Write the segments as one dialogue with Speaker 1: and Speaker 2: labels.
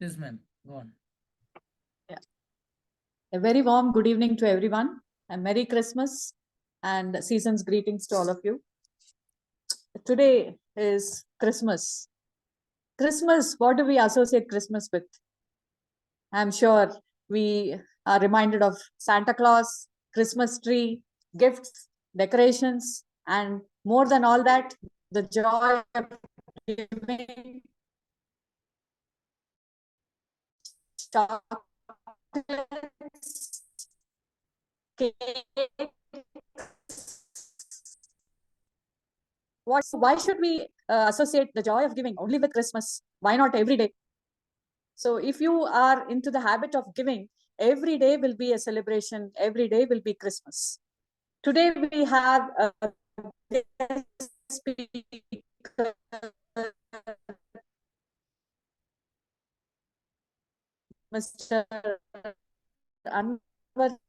Speaker 1: Yes, ma'am. Go on.
Speaker 2: Yeah. A very warm good evening to everyone, and Merry Christmas and season's greetings to all of you. Today is Christmas. Christmas, what do we associate Christmas with? I'm sure we are reminded of Santa Claus, Christmas tree, gifts, decorations, and more than all that, the joy of giving chocolates, cake. Why should we associate the joy of giving only with Christmas? Why not every day? So if you are into the habit of giving, every day will be a celebration. Every day will be Christmas. Today we have a guest speaker, Mr. Annavartamani.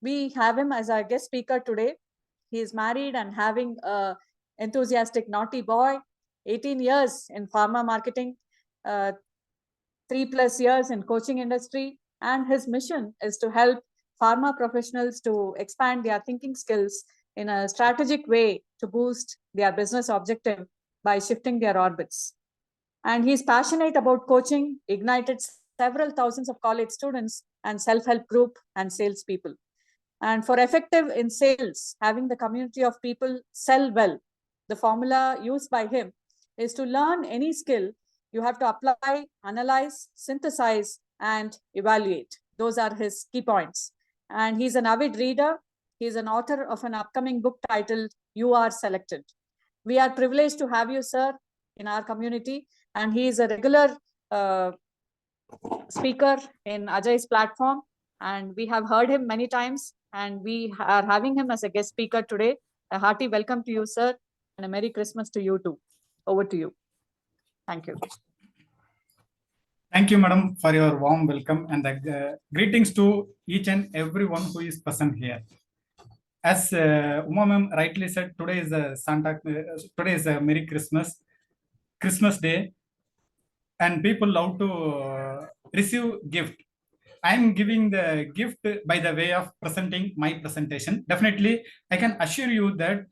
Speaker 2: We have him as our guest speaker today. He is married and having a enthusiastic naughty boy, 18 years in pharma marketing, 3+ years in coaching industry, and his mission is to help pharma professionals to expand their thinking skills in a strategic way to boost their business objective by shifting their orbits. And he's passionate about coaching, ignited several thousands of college students and self-help group and salespeople. And for effective in sales, having the community of people sell well, the formula used by him is to learn any skill, you have to apply, analyze, synthesize, and evaluate. Those are his key points. And he's an avid reader. He's an author of an upcoming book titled You Are Selected. We are privileged to have you, sir, in our community. And he is a regular speaker in Ajay's platform. And we have heard him many times. And we are having him as a guest speaker today. A hearty welcome to you, sir. And a Merry Christmas to you too. Over to you. Thank you.
Speaker 3: Thank you, madam, for your warm welcome and greetings to each and everyone who is present here. As Uma ma'am rightly said, today is today is a Merry Christmas Day, and people love to receive gift. I am giving the gift by the way of presenting my presentation. Definitely, I can assure you that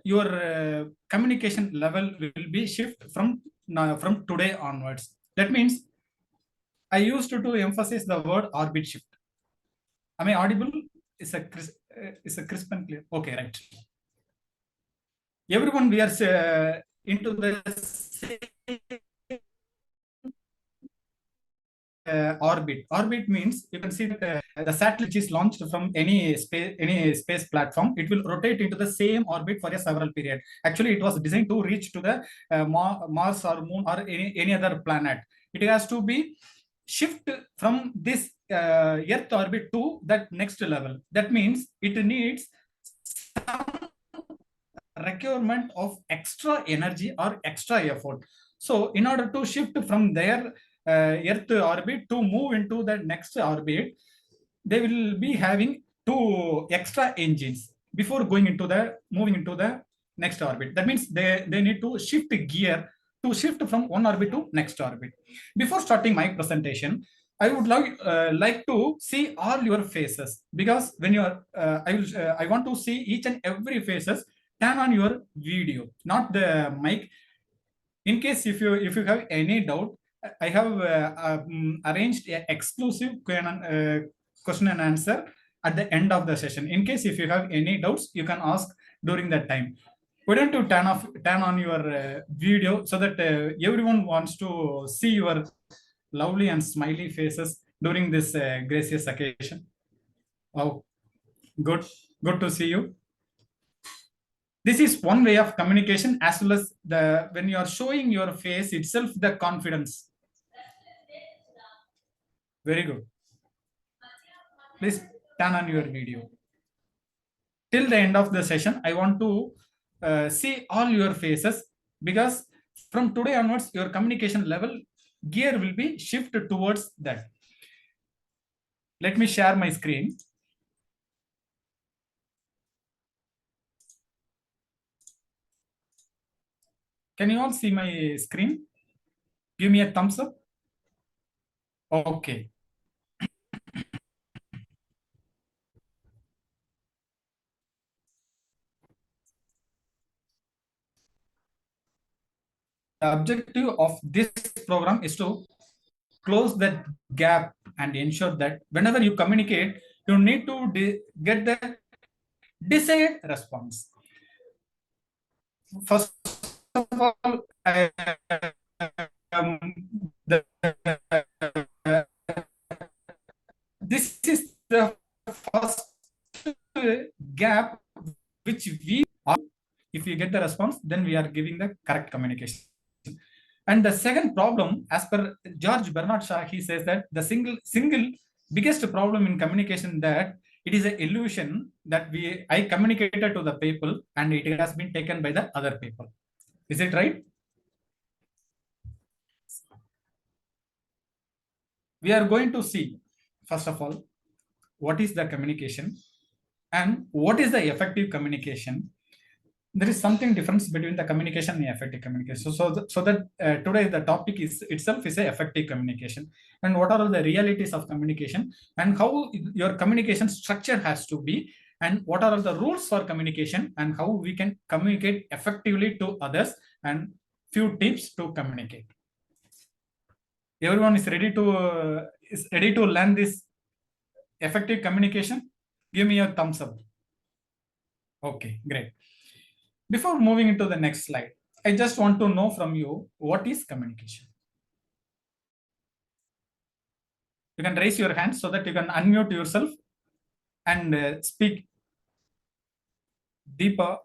Speaker 3: your communication level will be shift from today onwards. That means I used to emphasize the word orbit shift. Am I audible? Is a crisp and clear? Okay, right. Everyone, we are into the same orbit. Orbit means you can see that the satellite which is launched from any space platform, it will rotate into the same orbit for a several period. Actually, it was designed to reach to the Mars or Moon or any other planet. It has to be shift from this Earth orbit to that next level. That means it needs some requirement of extra energy or extra effort. So in order to shift from their Earth orbit to move into the next orbit, they will be having 2 extra engines before moving into the next orbit. That means they need to shift gear to shift from one orbit to next orbit. Before starting my presentation, I would like to see all your faces, because when you are I want to see each and every faces. Turn on your video, not the mic. In case if you have any doubt, I have arranged an exclusive question and answer at the end of the session. In case if you have any doubts, you can ask during that time. Why don't you turn on your video so that everyone wants to see your lovely and smiley faces during this gracious occasion. Oh, good to see you. This is one way of communication, as well as when you are showing your face itself, the confidence. Very good. Please turn on your video. Till the end of the session, I want to see all your faces, because from today onwards, your communication level gear will be shifted towards that. Let me share my screen. Can you all see my screen? Give me a thumbs up. Okay. The objective of this program is to close that gap and ensure that whenever you communicate, you need to get the desired response. First of all, the, this is the first gap which we are. If we get the response, then we are giving the correct communication. And the second problem, as per George Bernard Shaw, he says that the single biggest problem in communication that it is an illusion that I communicated to the people and it has been taken by the other people. Is it right? We are going to see, first of all, what is the communication and what is the effective communication. There is something difference between the communication and effective communication. So that today the topic is itself is a effective communication, and what are the realities of communication and how your communication structure has to be, and what are the rules for communication and how we can communicate effectively to others, and few tips to communicate. Everyone is ready to learn this effective communication? Give me a thumbs up. Okay, great. Before moving into the next slide, I just want to know from you, what is communication? You can raise your hand so that you can unmute yourself and speak. Deepa,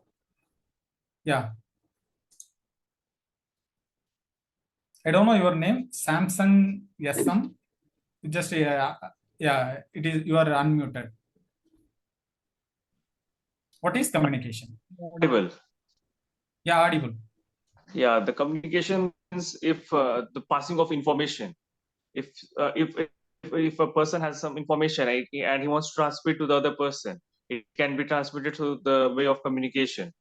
Speaker 3: yeah. I don't know your name, Samsung Yasam. Just, yeah, it is, you are unmuted. What is communication?
Speaker 1: Audible.
Speaker 3: Yeah, audible.
Speaker 1: Yeah, the communication is if the passing of information. If a person has some information and he wants to transmit to the other person, it can be transmitted through the way of communication.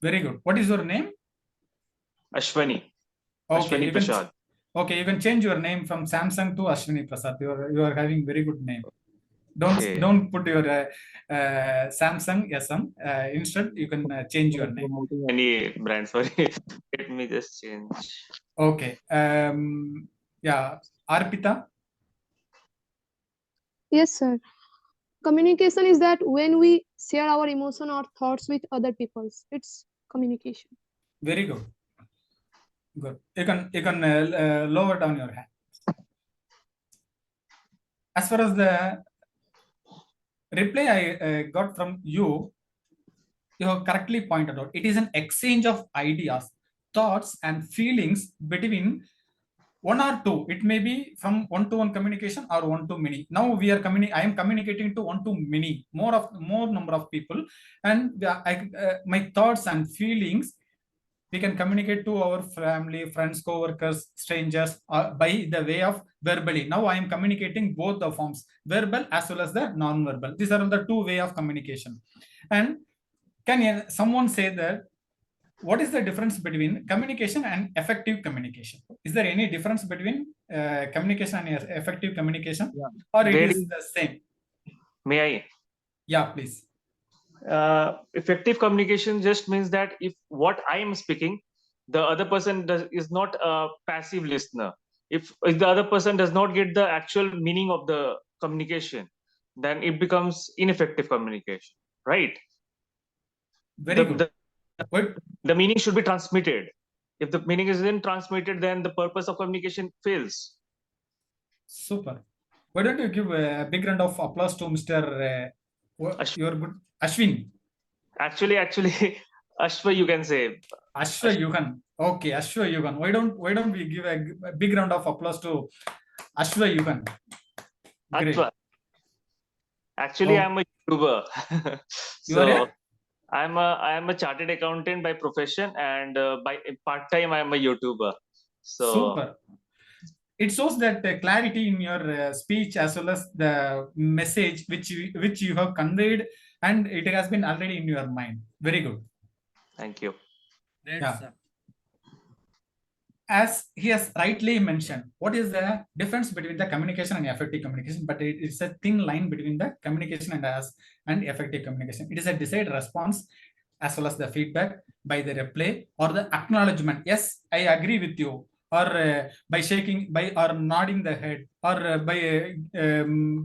Speaker 3: Very good. What is your name?
Speaker 1: Ashwani.
Speaker 3: Okay,
Speaker 1: Ashwani Prasad.
Speaker 3: Okay, you can change your name from Samsung to Ashwini Prasad. You are having very good name. Don't put your Samsung Yasam. Instead, you can change your name.
Speaker 1: Any brand? Sorry, let me just change.
Speaker 3: Okay. Yeah, Arpita.
Speaker 4: Yes, sir. Communication is that when we share our emotion or thoughts with other people, it's communication.
Speaker 3: Very good. Good. You can lower down your hand. As far as the reply I got from you, you have correctly pointed out. It is an exchange of ideas, thoughts, and feelings between one or two. It may be from one-to-one communication or one-to-many. Now we are I am communicating to one-to-many, more number of people, and my thoughts and feelings we can communicate to our family, friends, co-workers, strangers by the way of verbally. Now I am communicating both the forms, verbal as well as the non-verbal. These are the two way of communication. And can someone say that what is the difference between communication and effective communication? Is there any difference between communication and effective communication, or it is the same?
Speaker 1: May I?
Speaker 3: Yeah, please.
Speaker 1: Effective communication just means that if what I am speaking, the other person is not a passive listener. If the other person does not get the actual meaning of the communication, then it becomes ineffective communication, right?
Speaker 3: Very good.
Speaker 1: The meaning should be transmitted. If the meaning isn't transmitted, then the purpose of communication fails.
Speaker 3: Super. Why don't you give a big round of applause to Mr. You're good, Ashwin.
Speaker 1: Actually, Ashwa, you can say.
Speaker 3: Ashwa Yugan. Okay, Ashwa Yugan. Why don't we give a big round of applause to Ashwa Yugan?
Speaker 1: Ashwa. Actually, I'm a YouTuber. So I am a chartered accountant by profession, and by part time I am a YouTuber. So
Speaker 3: super. It shows that clarity in your speech as well as the message which you have conveyed, and it has been already in your mind. Very good.
Speaker 1: Thank you.
Speaker 3: Yeah. as he has rightly mentioned, what is the difference between the communication and effective communication? But it's a thin line between the communication and effective communication. It is a desired response as well as the feedback by the reply or the acknowledgement. Yes, I agree with you. Or by shaking, by or nodding the head, or by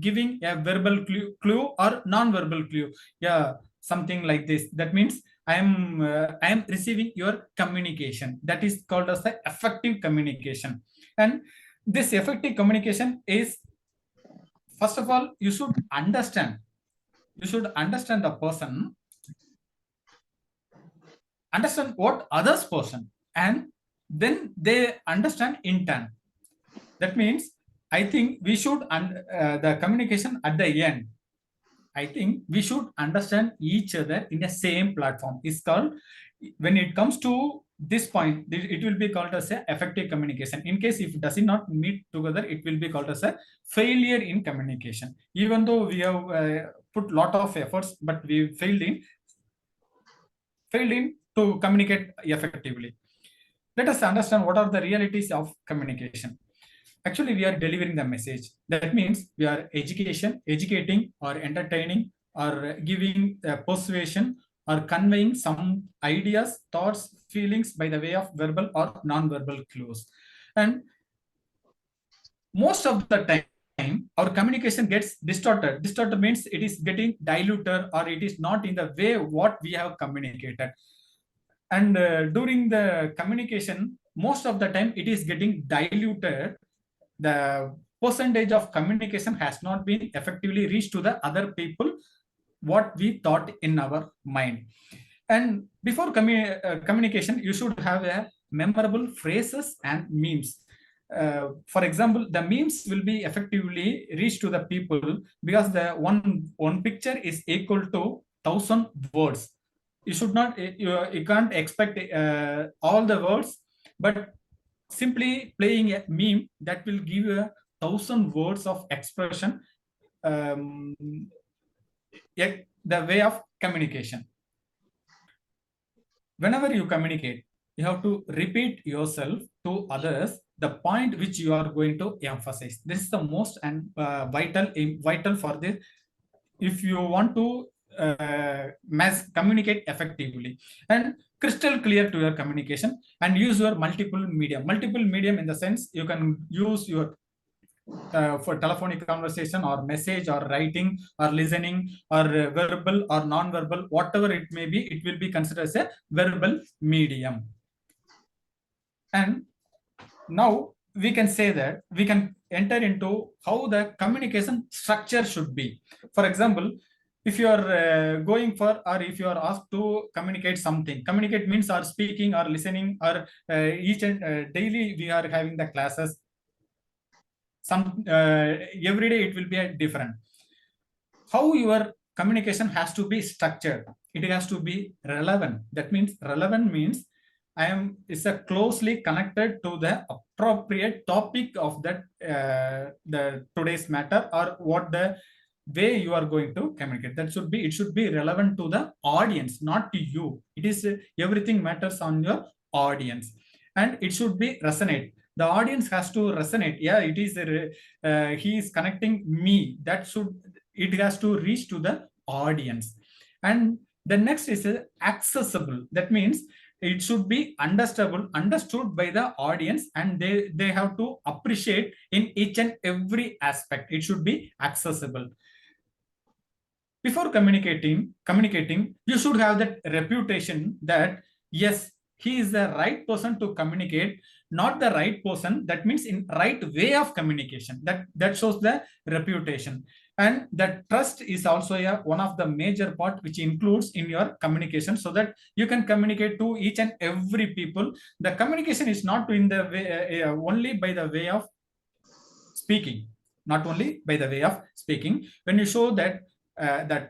Speaker 3: giving a verbal clue or non-verbal clue. Yeah, something like this. That means I am receiving your communication. That is called as the effective communication. And this effective communication is, first of all, you should understand. You should understand the person, understand what others person, and then they understand in turn. That means I think we should the communication at the end, I think we should understand each other in the same platform. It's called, when it comes to this point, it will be called as a effective communication. In case if it does not meet together, it will be called as a failure in communication. Even though we have put lot of efforts, but we failed in to communicate effectively. Let us understand what are the realities of communication. Actually, we are delivering the message. That means we are educating or entertaining or giving persuasion or conveying some ideas, thoughts, feelings by the way of verbal or non-verbal clues. And most of the time, our communication gets distorted. Distorted means it is getting diluted or it is not in the way what we have communicated. And during the communication, most of the time it is getting diluted. The percentage of communication has not been effectively reached to the other people what we thought in our mind. And before communication, you should have a memorable phrases and memes. For example, the memes will be effectively reached to the people because the one picture is equal to 1,000 words. You should not, you can't expect all the words, but simply playing a meme that will give you 1,000 words of expression, the way of communication. Whenever you communicate, you have to repeat yourself to others the point which you are going to emphasize. This is the most and vital for this. If you want to mass communicate effectively and crystal clear to your communication, and use your multiple medium in the sense you can use your for telephonic conversation or message or writing or listening or verbal or non-verbal, whatever it may be, it will be considered as a verbal medium. And now we can say that we can enter into how the communication structure should be. For example, if you are going for, or if you are asked to communicate something, communicate means or speaking or listening or each and daily we are having the classes. Some every day it will be a different. How your communication has to be structured, it has to be relevant. That means relevant means is a closely connected to the appropriate topic of that the today's matter, or what the way you are going to communicate. That should be, it should be relevant to the audience, not to you. It is everything matters on your audience, and it should be resonate. The audience has to resonate. Yeah, it is he is connecting me. That should, it has to reach to the audience. And the next is accessible. That means it should be understood by the audience, and they have to appreciate in each and every aspect. It should be accessible. Before communicating, you should have that reputation that yes, he is the right person to communicate, not the right person. That means in right way of communication. That shows the reputation. And that trust is also one of the major part which includes in your communication, so that you can communicate to each and every people. The communication is not in the way only by the way of speaking, not only by the way of speaking. When you show that that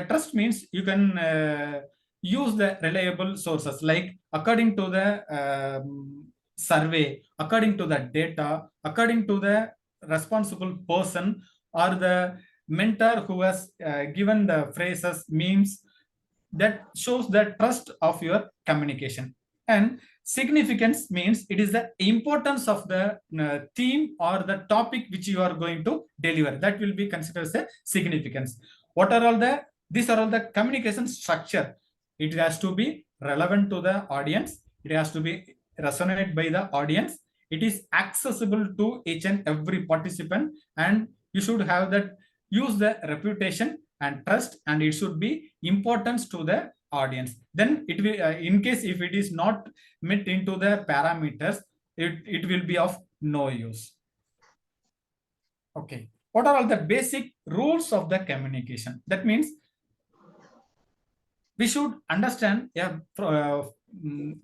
Speaker 3: trust means you can use the reliable sources, like according to the survey, according to the data, according to the responsible person or the mentor who has given the phrases, memes. That shows the trust of your communication. And significance means it is the importance of the theme or the topic which you are going to deliver. That will be considered as a significance. What are all the, these are all the communication structure. It has to be relevant to the audience. It has to be resonate by the audience. It is accessible to each and every participant, and you should have that, use the reputation and trust, and it should be importance to the audience. Then it will, in case if it is not met into the parameters, it will be of no use. Okay, what are all the basic rules of the communication? That means we should understand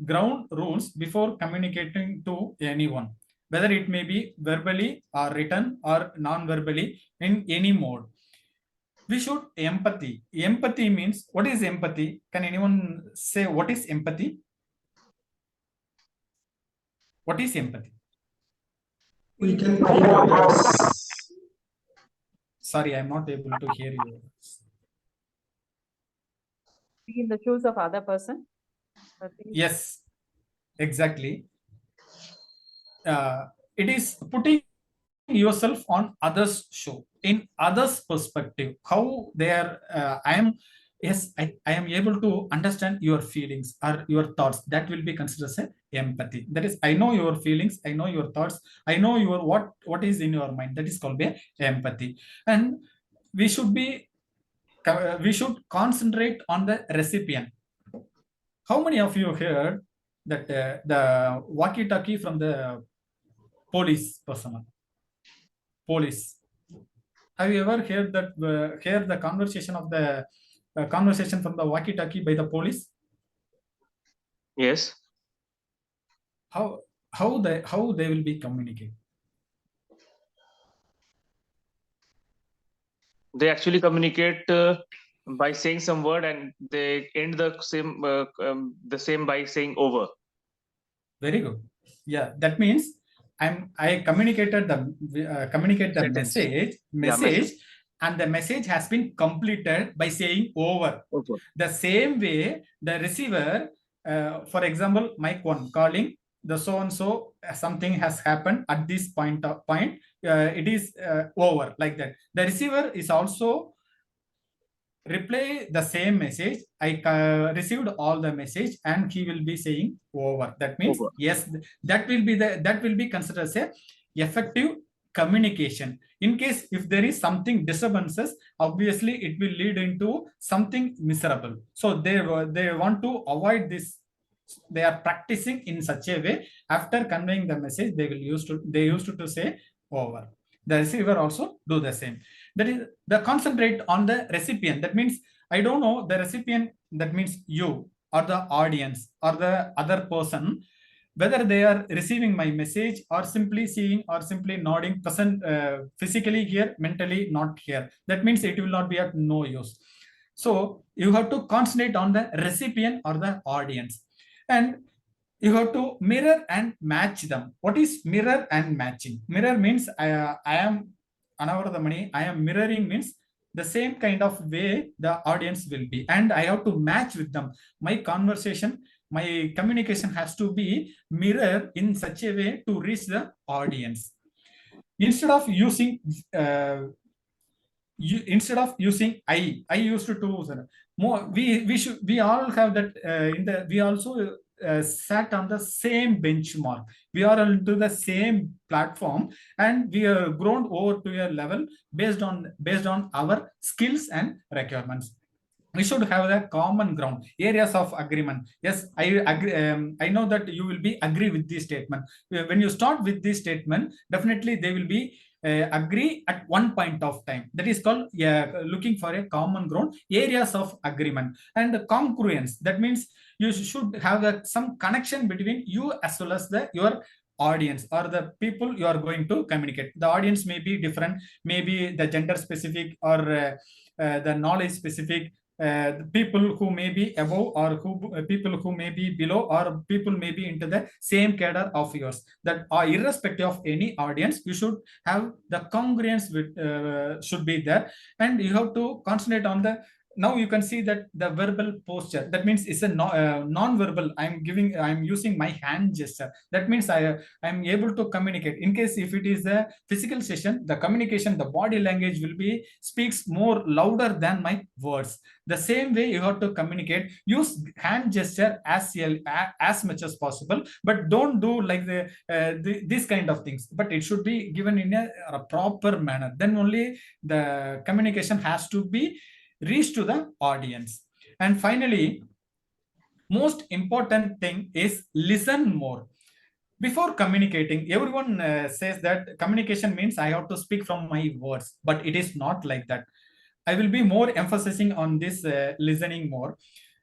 Speaker 3: ground rules before communicating to anyone, whether it may be verbally or written or non-verbally, in any mode. We should empathy. Empathy means, what is empathy? Can anyone say what is empathy? What is empathy?
Speaker 5: We can put others.
Speaker 3: Sorry, I'm not able to hear you.
Speaker 2: Be in the shoes of other person.
Speaker 3: Yes, exactly. It is putting yourself on others' show, in others' perspective, how they are. I am able to understand your feelings or your thoughts. That will be considered as empathy. That is, I know your feelings, I know your thoughts, I know your what is in your mind. That is called empathy. And we should concentrate on the recipient. How many of you heard that the walkie-talkie from the police personnel? Police. Have you ever heard that? Hear the conversation of the conversation from the walkie-talkie by the police?
Speaker 1: Yes.
Speaker 3: How they will be communicating?
Speaker 1: They actually communicate by saying some word, and they end the same by saying over.
Speaker 3: Very good. Yeah, that means I communicated the communicate the
Speaker 1: Sentence.
Speaker 3: message,
Speaker 1: message.
Speaker 3: and the message has been completed by saying over.
Speaker 1: Over.
Speaker 3: The same way, the receiver, for example, mic one calling the so and so, something has happened at this point. It is over, like that. The receiver is also reply the same message. I received all the message, and he will be saying over. That means
Speaker 1: Over.
Speaker 3: yes, that will be considered as a effective communication. In case if there is something disturbances, obviously it will lead into something miserable. So they want to avoid this. They are practicing in such a way. After conveying the message, they used to say over. The receiver also do the same. That is the concentrate on the recipient. That means I don't know the recipient. That means you or the audience or the other person, whether they are receiving my message or simply seeing or simply nodding, present physically here, mentally not here. That means it will not be of no use. So you have to concentrate on the recipient or the audience, and you have to mirror and match them. What is mirror and matching? Mirror means I am Annavartamani. I am mirroring means the same kind of way the audience will be, and I have to match with them. My conversation, my communication has to be mirror in such a way to reach the audience. Instead of using I used to more. We all have that we also sat on the same benchmark. We are into the same platform, and we are grown over to a level based on our skills and requirements. We should have a common ground, areas of agreement. Yes, I agree. I know that you will be agree with this statement. When you start with this statement, definitely they will be agree at one point of time. That is called looking for a common ground, areas of agreement. And the congruence, that means you should have some connection between you as well as your audience or the people you are going to communicate. The audience may be different, maybe the gender specific or the knowledge specific. The people who may be above or people who may be below, or people may be into the same cadre of yours. That irrespective of any audience, you should have the congruence with should be there, and you have to concentrate on the now you can see that the verbal posture, that means it's a non-verbal. I'm using my hand gesture. That means I'm able to communicate. In case if it is a physical session, the communication, the body language will be speaks more louder than my words. The same way you have to communicate, use hand gesture as much as possible, but don't do like this kind of things, but it should be given in a proper manner. Then only the communication has to be reach to the audience. And finally, most important thing is listen more. Before communicating, everyone says that communication means I have to speak from my words, but it is not like that. I will be more emphasizing on this listening more.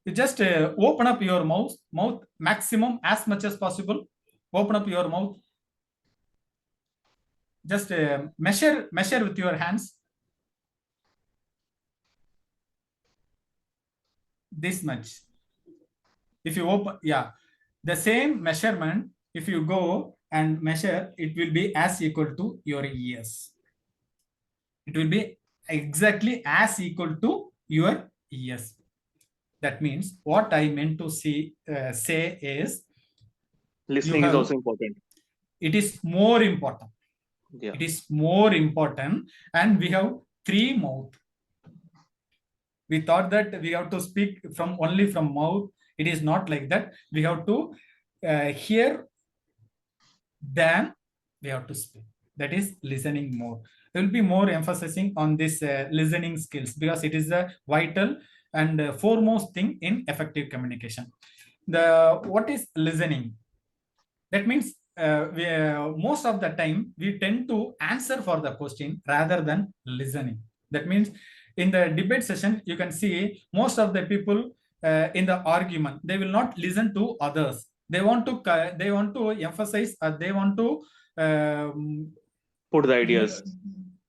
Speaker 3: You just open up your mouth maximum as much as possible. Open up your mouth. Just measure with your hands. This much. If you open, yeah, the same measurement, if you go and measure, it will be as equal to your ears. It will be exactly as equal to your ears. That means what I meant to say is
Speaker 1: Listening is also important.
Speaker 3: It is more important.
Speaker 1: Yeah.
Speaker 3: It is more important, and we have 3 mouth. We thought that we have to speak only from mouth. It is not like that. We have to hear, then we have to speak. That is listening more. We will be more emphasizing on this listening skills, because it is a vital and foremost thing in effective communication. What is listening? That means most of the time we tend to answer for the question rather than listening. That means in the debate session, you can see most of the people in the argument, they will not listen to others. They want to emphasize, they want to
Speaker 1: put the ideas.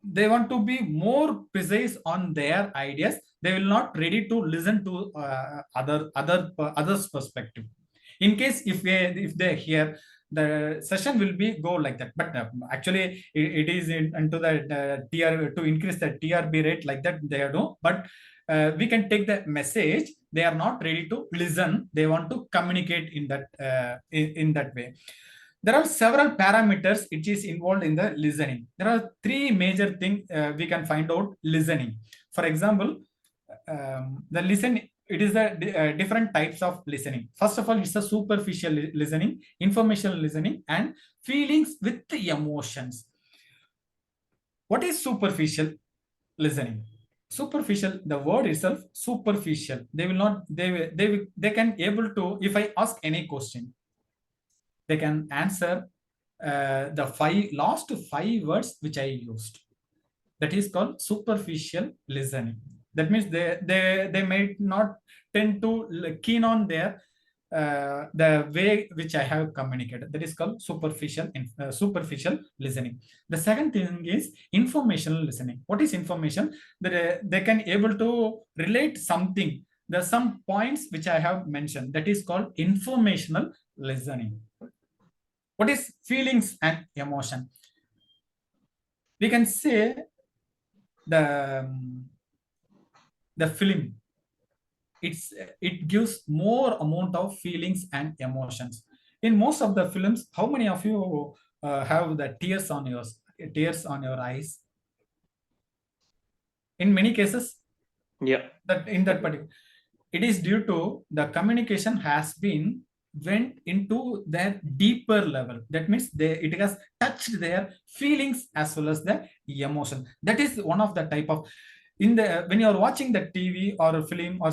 Speaker 3: They want to be more precise on their ideas. They will not ready to listen to others perspective. In case if they hear, the session will be go like that. But actually it is into the TR to increase the TRB rate, like that they do. But we can take the message. They are not ready to listen. They want to communicate in that way. There are several parameters which is involved in the listening. There are 3 major things we can find out listening. For example, the listening, it is the different types of listening. First of all, it's a superficial listening, informational listening, and feelings with emotions. What is superficial listening? Superficial, the word itself, superficial. They will not, they can able to, if I ask any question, they can answer the last 5 words which I used. That is called superficial listening. That means they might not tend to keen on their the way which I have communicated. That is called superficial listening. The second thing is informational listening. What is information? That they can able to relate something. There are some points which I have mentioned. That is called informational listening. What is feelings and emotion? We can say the film, it gives more amount of feelings and emotions. In most of the films, how many of you have the tears on your eyes? In many cases,
Speaker 1: yeah,
Speaker 3: that in that particular, it is due to the communication has been went into their deeper level. That means it has touched their feelings as well as the emotion. That is one of the type of, when you are watching the TV or a film or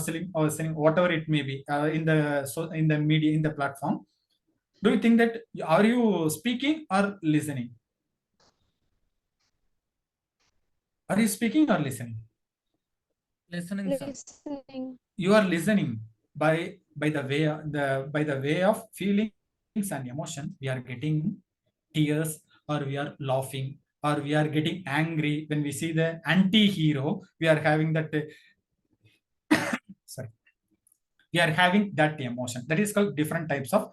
Speaker 3: whatever it may be, in the media, in the platform, do you think that are you speaking or listening? Are you speaking or listening?
Speaker 6: Listening, sir.
Speaker 4: Listening.
Speaker 3: You are listening by the way of feelings and emotion. We are getting tears, or we are laughing, or we are getting angry. When we see the anti-hero, we are having that sorry, we are having that emotion. That is called different types of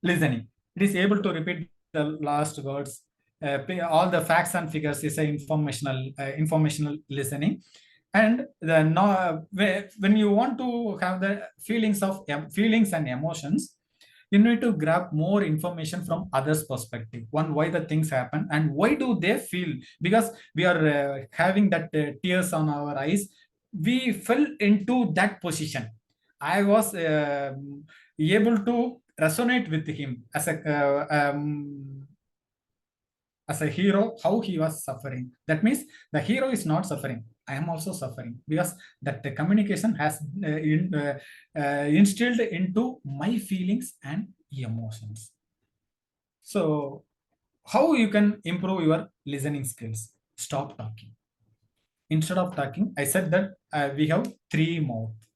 Speaker 3: listening. It is able to repeat the last words. All the facts and figures is a informational listening. And when you want to have the feelings and emotions, you need to grab more information from others perspective, one, why the things happen and why do they feel, because we are having that tears on our eyes, we fell into that position. I was able to resonate with him as a hero, how he was suffering. That means the hero is not suffering. I am also suffering, because that the communication has instilled into my feelings and emotions. So, how you can improve your listening skills? Stop talking. Instead of talking, I said that we have three mouths.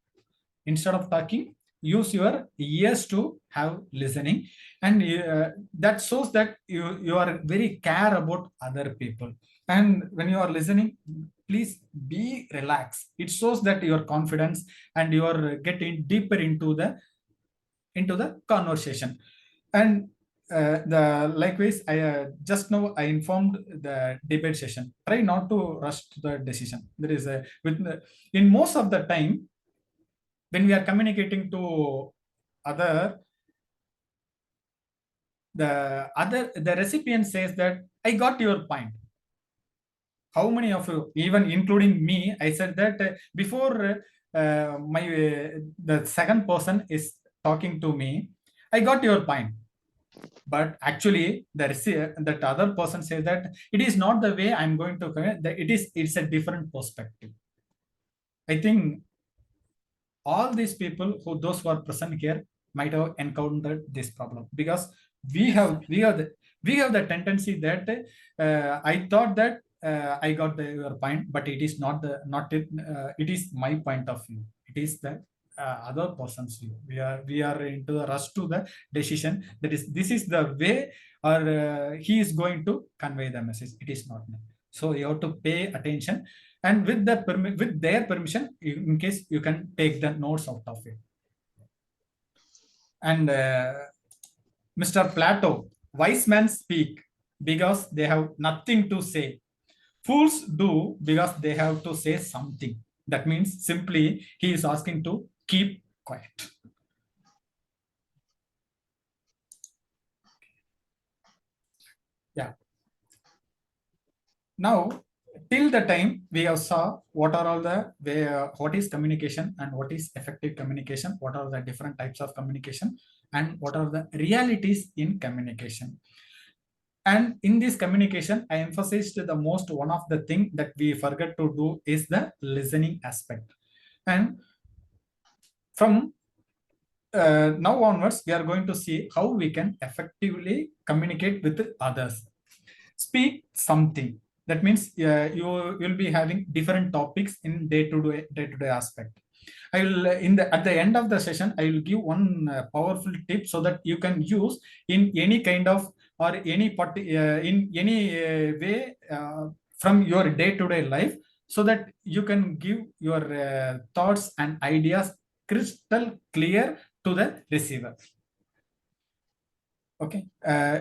Speaker 3: Instead of talking, use your ears to have listening, and that shows that you are very care about other people. And when you are listening, please be relaxed. It shows that your confidence and you are getting deeper into the conversation. And the likewise, I just now I informed the debate session. Try not to rush to the decision. There is a in most of the time when we are communicating to other, the recipient says that I got your point. How many of you, even including me, I said that before the second person is talking to me, I got your point. But actually, that other person says that it is not the way I'm going to. It's a different perspective. I think all these people those who are present here might have encountered this problem, because we have the tendency that I thought that I got your point, but it is not it is my point of view. It is the other person's view. We are into the rush to the decision. This is the way, or he is going to convey the message. It is not me. So you have to pay attention, and with their permission, in case you can take the notes out of it. And Mr. Plato, wise men speak because they have nothing to say. Fools do because they have to say something. That means simply he is asking to keep quiet. Yeah. Now, till the time we have saw what are all the what is communication and what is effective communication, what are the different types of communication, and what are the realities in communication. And in this communication, I emphasized the most, one of the thing that we forget to do is the listening aspect. And from now onwards, we are going to see how we can effectively communicate with others. Speak something. That means you will be having different topics in day-to-day aspect. I will at the end of the session, I will give one powerful tip so that you can use in any kind of, or any in any way from your day-to-day life, so that you can give your thoughts and ideas crystal clear to the receiver. Okay,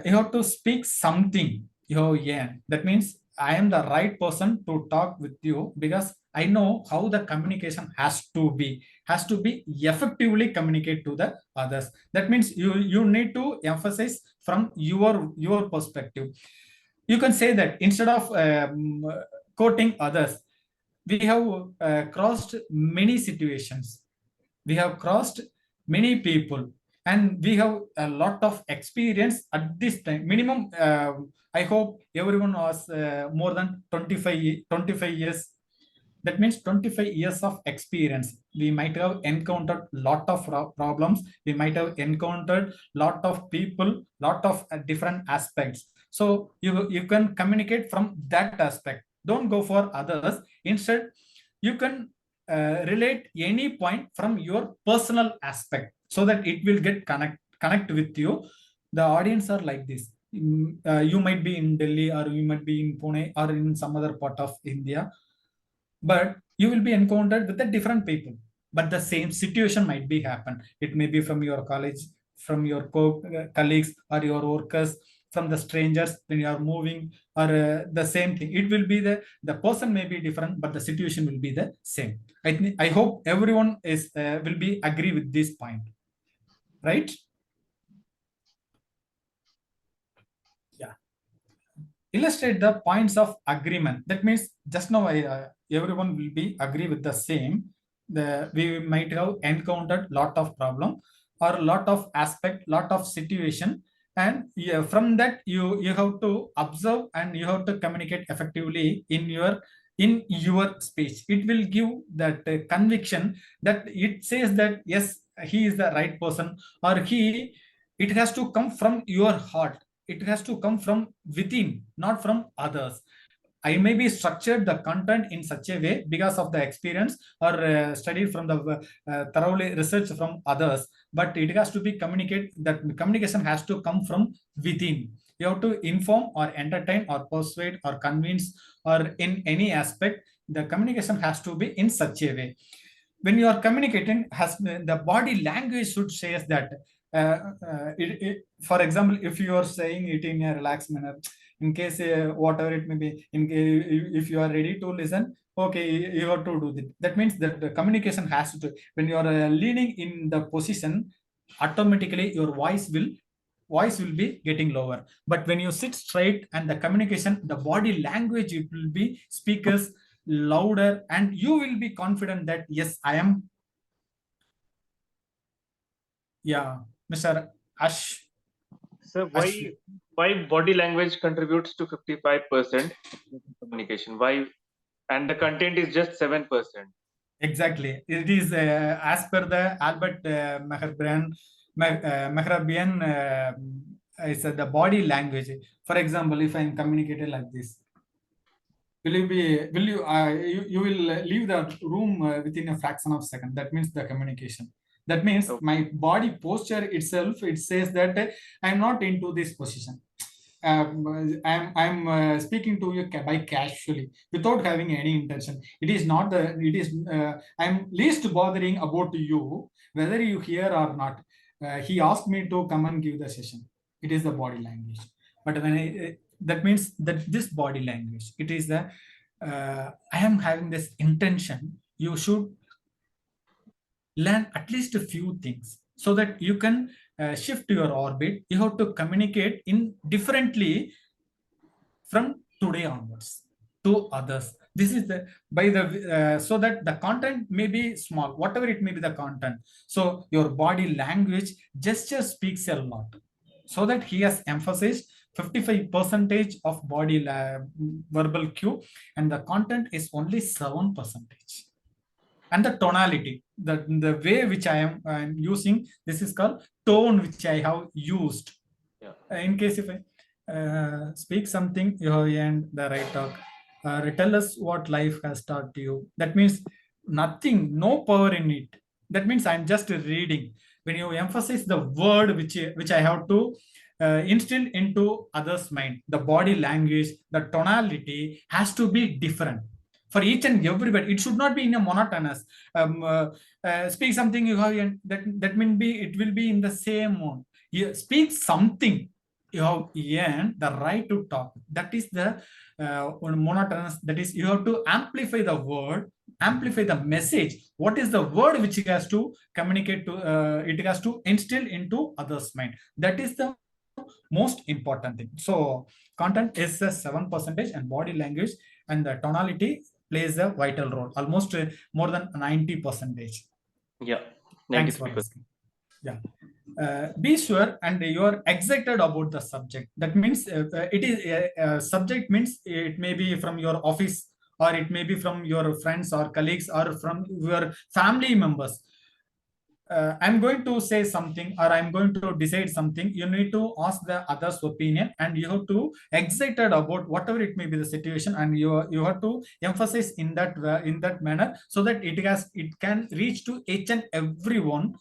Speaker 3: you have to speak something. That means I am the right person to talk with you, because I know how the communication has to be effectively communicate to the others. That means you need to emphasize from your perspective. You can say that instead of quoting others, we have crossed many situations, we have crossed many people, and we have a lot of experience at this time. Minimum, I hope everyone was more than 25 years. That means 25 years of experience. We might have encountered lot of problems. We might have encountered lot of people, lot of different aspects. So you can communicate from that aspect. Don't go for others. Instead, you can relate any point from your personal aspect, so that it will get connect with you. The audience are like this. You might be in Delhi, or you might be in Pune, or in some other part of India, but you will be encountered with the different people, but the same situation might be happen. It may be from your college, from your colleagues, or your workers, from the strangers when you are moving, or the same thing. It will be the person may be different, but the situation will be the same. I hope everyone is will be agree with this point, right? Yeah. Illustrate the points of agreement. That means just now everyone will be agree with the same. We might have encountered lot of problem or lot of aspect, lot of situation, and yeah, from that you have to observe and you have to communicate effectively in your speech. It will give that conviction that it says that yes, he is the right person, or he, it has to come from your heart, it has to come from within, not from others. I may be structured the content in such a way because of the experience or studied from the thoroughly research from others, but it has to be communicated. That communication has to come from within. You have to inform or entertain or persuade or convince, or in any aspect, the communication has to be in such a way. When you are communicating, has the body language should say that. For example, if you are saying it in a relaxed manner, in case whatever it may be, if you are ready to listen, okay, you have to do that. That means that the communication has to. When you are leaning in the position, automatically your voice will be getting lower. But when you sit straight and the communication, the body language, it will be speakers louder, and you will be confident that yes, I am. Yeah, Mr. Ash.
Speaker 1: So
Speaker 3: Ash.
Speaker 1: why body language contributes to 55% communication? Why? And the content is just 7%.
Speaker 3: Exactly. It is as per the Albert Mehrabian, it's the body language. For example, if I am communicated like this, will you will leave the room within a fraction of a second. That means the communication. That means my body posture itself, it says that I'm not into this position. I'm speaking to you by casually without having any intention. It is not the, it is I'm least bothering about you whether you hear or not. He asked me to come and give the session. It is the body language. But when that means that this body language, it is the I am having this intention. You should learn at least a few things so that you can shift your orbit. You have to communicate in differently from today onwards to others. This is the by the so that the content may be small, whatever it may be the content. So your body language gesture speaks a lot. So that he has emphasized 55% of body verbal cue, and the content is only 7%. And the tonality, the way which I'm using, this is called tone which I have used.
Speaker 1: Yeah.
Speaker 3: In case if I speak something, you have and the right talk. Tell us what life has taught you. That means nothing, no power in it. That means I'm just reading. When you emphasize the word which I have to instill into others' mind, the body language, the tonality has to be different for each and everybody. It should not be in a monotonous. Speak something you have, and that mean be it will be in the same mode. You speak something, you have earned the right to talk. That is the monotonous. That is, you have to amplify the word, amplify the message. What is the word which it has to communicate to? It has to instill into others' mind. That is the most important thing. So content is a 7%, and body language and the tonality plays a vital role, almost more than 90%.
Speaker 1: Yeah,
Speaker 3: Thanks for asking. Yeah. Be sure and you are excited about the subject. That means it is subject means it may be from your office, or it may be from your friends or colleagues, or from your family members. I'm going to say something, or I'm going to decide something. You need to ask the other's opinion, and you have to excited about whatever it may be the situation, and you have to emphasize in that manner, so that it can reach to each and everyone.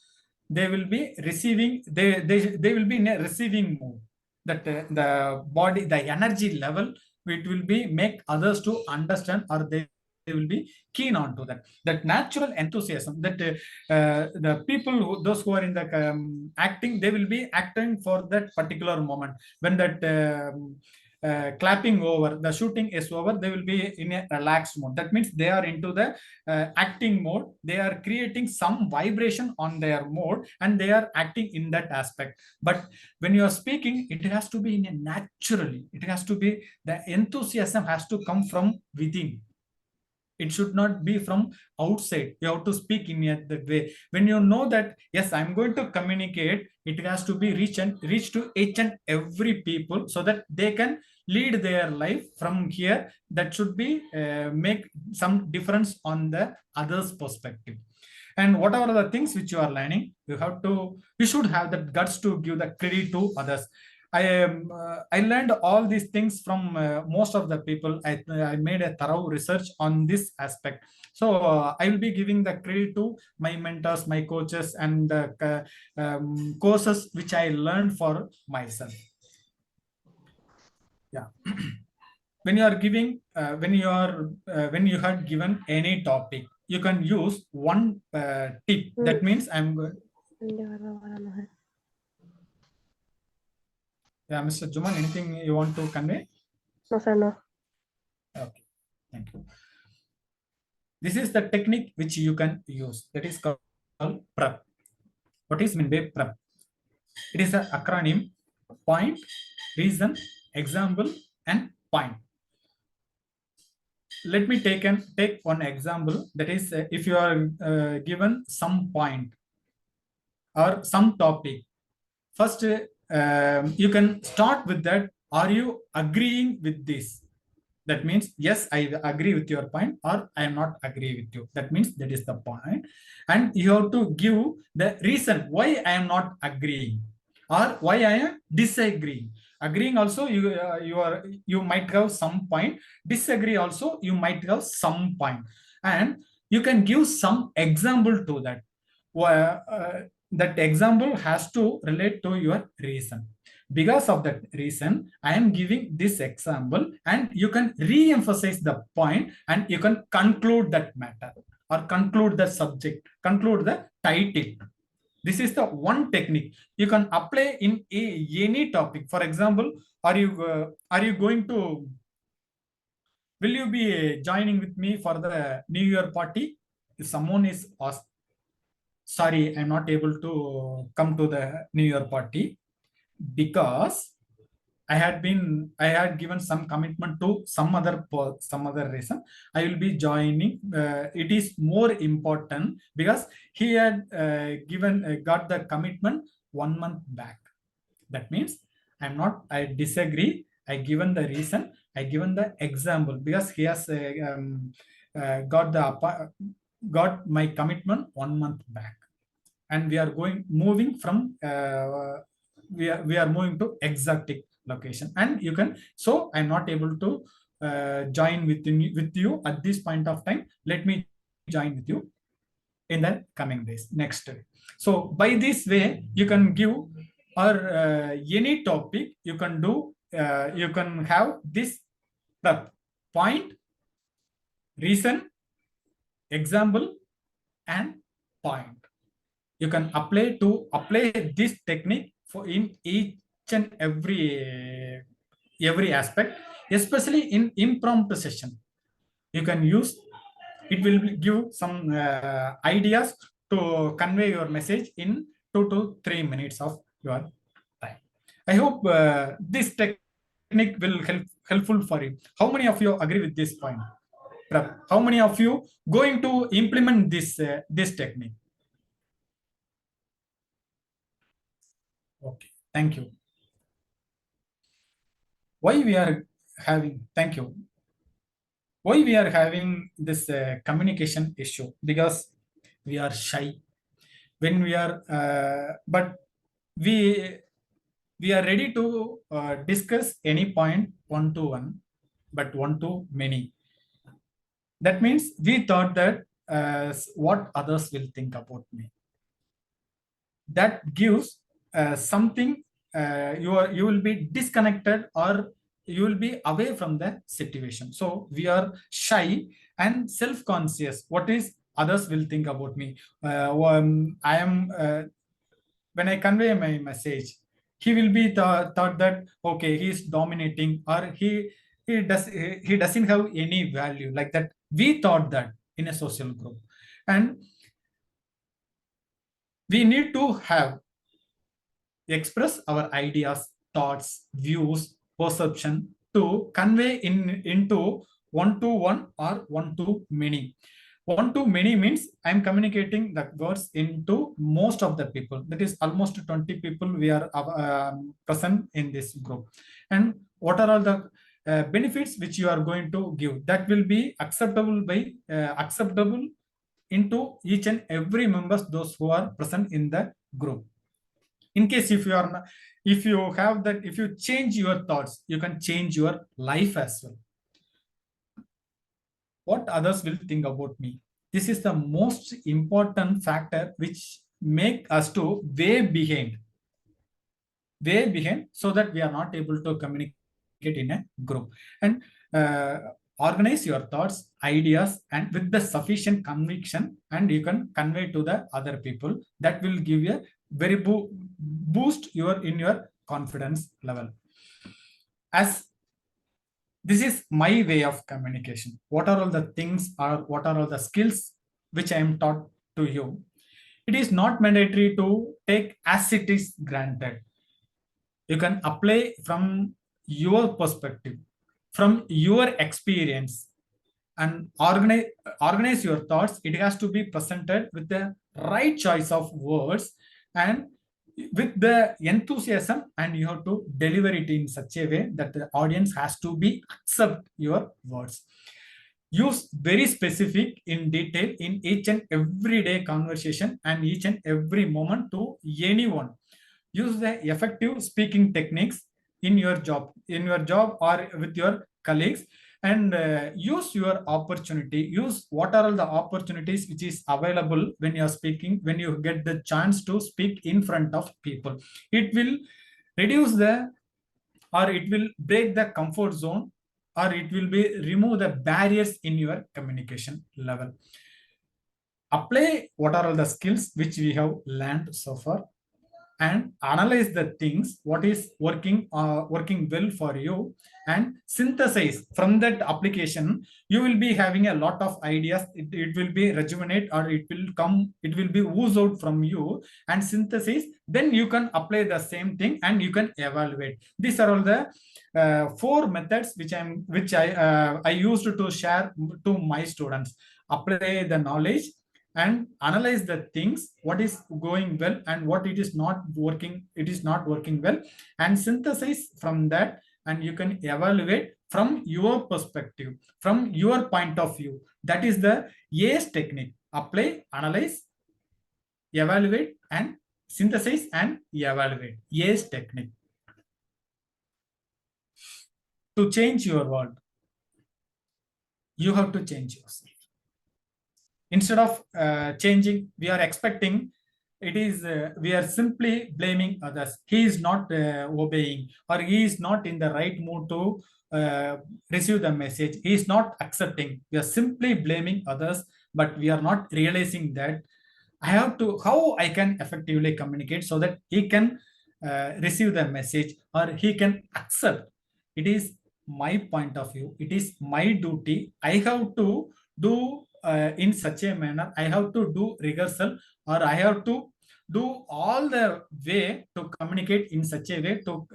Speaker 3: They will be receiving. They will be in a receiving mode. That the body, the energy level, it will be make others to understand, or they will be keen on to that natural enthusiasm that the people those who are in the acting, they will be acting for that particular moment. When that clapping over, the shooting is over, they will be in a relaxed mode. That means they are into the acting mode. They are creating some vibration on their mode and they are acting in that aspect. But when you are speaking, it has to be in a naturally, it has to be, the enthusiasm has to come from within. It should not be from outside. You have to speak in that way. When you know that, yes, I'm going to communicate, it has to be reach to each and every people so that they can lead their life from here. That should be make some difference on the other's perspective. And whatever the things which you are learning, you should have the guts to give the credit to others. I learned all these things from most of the people. I made a thorough research on this aspect. So I will be giving the credit to my mentors, my coaches, and the courses which I learned for myself. Yeah. When you are giving, when you had given any topic, you can use one tip. That means yeah, Mr. Juman, anything you want to convey?
Speaker 7: No, sir, no.
Speaker 3: Okay, thank you. This is the technique which you can use. That is called PREP. What is meant by PREP? It is an acronym: point, reason, example, and point. Let me take one example. That is, if you are given some point or some topic, first you can start with that. Are you agreeing with this? That means, yes, I agree with your point, or I am not agree with you. That means that is the point. And you have to give the reason why I am not agreeing or why I am disagreeing. Agreeing also, you might have some point. Disagree also, you might have some point. And you can give some example to that. That example has to relate to your reason. Because of that reason, I am giving this example, and you can re-emphasize the point and you can conclude that matter or conclude the subject, conclude the title. This is the one technique you can apply in any topic. For example, are you going to, will you be joining with me for the New Year party? If someone is asked, sorry, I'm not able to come to the New Year party because I had given some commitment to some other reason. I will be joining. It is more important because he had got the commitment 1 month back. That means I disagree. I given the reason. I given the example because he has got my commitment 1 month back, and we are moving from. We are moving to exotic location, and you can, so I'm not able to join with you at this point of time. Let me join with you in the coming days, next day. So by this way you can give, or any topic you can do, you can have this point, reason, example, and point. You can apply this technique for in each and every aspect, especially in impromptu session. You can use it, will give some ideas to convey your message in 2 to 3 minutes of your time. I hope this technique will helpful for you. How many of you agree with this point? How many of you going to implement this technique? Okay, thank you. Why we are having, thank you. Why we are having this communication issue? Because we are shy. When we are, but we are ready to discuss any point one to one, but one to many. That means we thought that what others will think about me. That gives something, you will be disconnected, or you will be away from the situation. So we are shy and self-conscious. What is others will think about me? I am when I convey my message, he will be thought that okay, he is dominating, or he doesn't have any value, like that. We thought that in a social group, and we need to have express our ideas, thoughts, views, perception to convey into one to one or one to many. One to many means I'm communicating the words into most of the people. That is almost 20 people we are present in this group. And what are all the benefits which you are going to give? That will be acceptable into each and every members, those who are present in the group. In case if you are not, if you have that, if you change your thoughts, you can change your life as well. What others will think about me, this is the most important factor which make us to way behind, so that we are not able to communicate in a group. And organize your thoughts, ideas, and with the sufficient conviction, and you can convey to the other people. That will give you a very boost in your confidence level. As this is my way of communication, what are all the things, or what are all the skills which I am taught to you? It is not mandatory to take as it is granted. You can apply from your perspective, from your experience, and organize your thoughts. It has to be presented with the right choice of words and with the enthusiasm, and you have to deliver it in such a way that the audience has to be accept your words. Use very specific in detail in each and everyday conversation and each and every moment to anyone. Use the effective speaking techniques in your job or with your colleagues, and use your opportunity. Use what are all the opportunities which is available when you are speaking, when you get the chance to speak in front of people. It will reduce the, or it will break the comfort zone, or it will be remove the barriers in your communication level. Apply what are all the skills which we have learned so far, and analyze the things what is working well for you, and synthesize from that application. You will be having a lot of ideas. It will be rejuvenate, or it will be ooze out from you, and synthesis. Then you can apply the same thing and you can evaluate. These are all the four methods which I used to share to my students. Apply the knowledge and analyze the things what is going well and what it is not working well, and synthesize from that, and you can evaluate from your perspective, from your point of view. That is the ACE technique: apply, analyze, evaluate, and synthesize and evaluate. ACE technique. To change your world, you have to change yourself. Instead of changing, we are expecting, it is we are simply blaming others. He is not obeying, or he is not in the right mood to receive the message. He is not accepting. We are simply blaming others, but we are not realizing that I have to, how I can effectively communicate so that he can receive the message, or he can accept. It is my point of view. It is my duty. I have to do in such a manner. I have to do rehearsal, or I have to do all the way to communicate in such a way to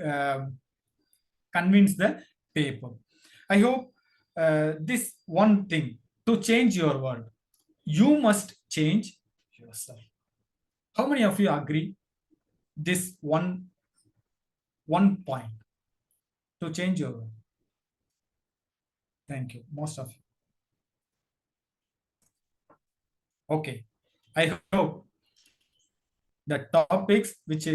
Speaker 3: convince the people. I hope this one thing, to change your world, you must change yourself. How many of you agree this one point to change your world? Thank you, most of you. Okay, I hope the topics which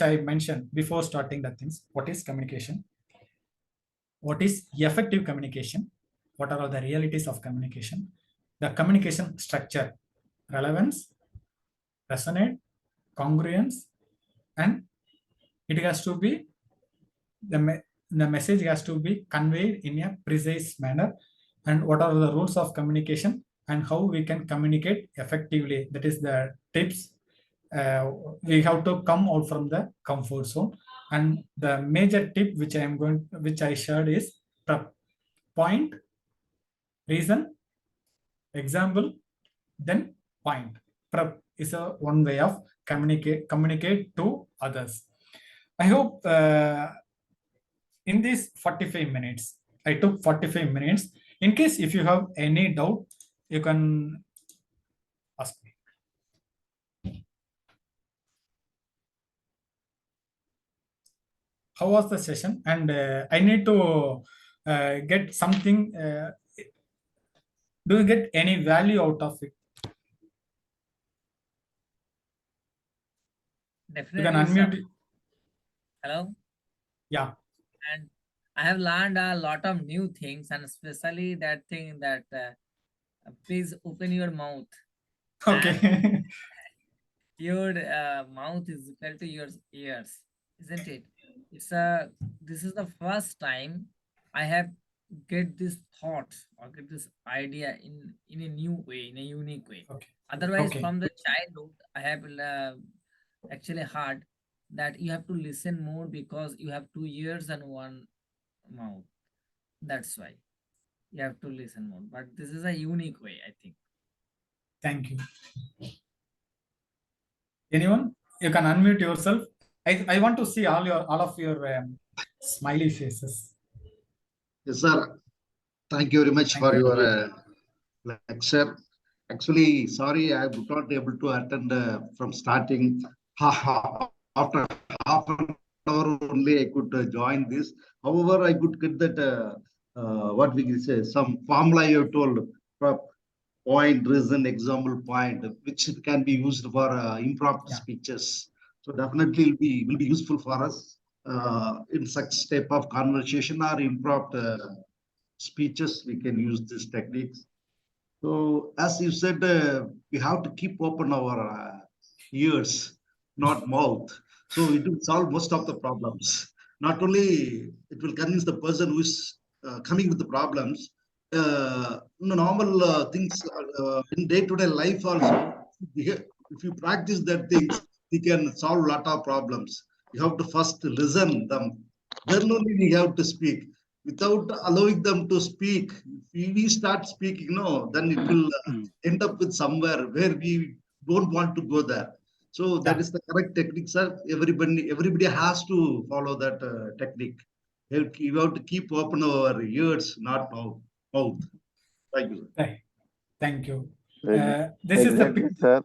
Speaker 3: I mentioned before starting the things. What is communication? What is effective communication? What are all the realities of communication? The communication structure: relevance, resonate, congruence, and it has to be the message has to be conveyed in a precise manner, and what are the rules of communication and how we can communicate effectively. That is the tips. We have to come out from the comfort zone, and the major tip which I shared is point, reason, example, then point. Prep is a one way of communicate to others. I hope in these 45 minutes, I took 45 minutes. In case if you have any doubt, you can ask me. How was the session? And I need to get something. Do you get any value out of it? You can
Speaker 6: Definitely, sir.
Speaker 3: unmute.
Speaker 6: Hello.
Speaker 3: Yeah.
Speaker 6: And I have learned a lot of new things, and especially that thing that please open your mouth. And
Speaker 3: Okay.
Speaker 6: your mouth is equal to your ears, isn't it? This is the first time I have get this thought or get this idea in a new way, in a unique way.
Speaker 3: Okay.
Speaker 6: Otherwise,
Speaker 3: Okay.
Speaker 6: from the childhood, I have actually heard that you have to listen more because you have 2 ears and one mouth. That's why you have to listen more. But this is a unique way, I think.
Speaker 3: Thank you. Anyone? You can unmute yourself. I want to see all of your smiley faces.
Speaker 7: Yes, sir. Thank you very much
Speaker 3: Thank
Speaker 7: for
Speaker 3: you.
Speaker 7: your lecture. Actually, sorry, I was not able to attend from starting. After half an hour only, I could join this. However, I could get that what we can say, some formula you told, point, reason, example, point, which can be used for impromptu
Speaker 3: Yeah.
Speaker 7: speeches. So definitely will be useful for us in such type of conversation or impromptu speeches. We can use these techniques. So as you said, we have to keep open our ears, not mouth. So it will solve most of the problems. Not only it will convince the person who is coming with the problems. Normal things in day-to-day life also. If you practice that things, we can solve a lot of problems. You have to first listen them, then only we have to speak. Without allowing them to speak, if we start speaking, no, then it will end up with somewhere where we don't want to go there. So that
Speaker 3: Yeah.
Speaker 7: is the correct technique, sir. Everybody has to follow that technique. You have to keep open our ears, not mouth. Thank you.
Speaker 3: Right. Thank you.
Speaker 8: Exactly, sir.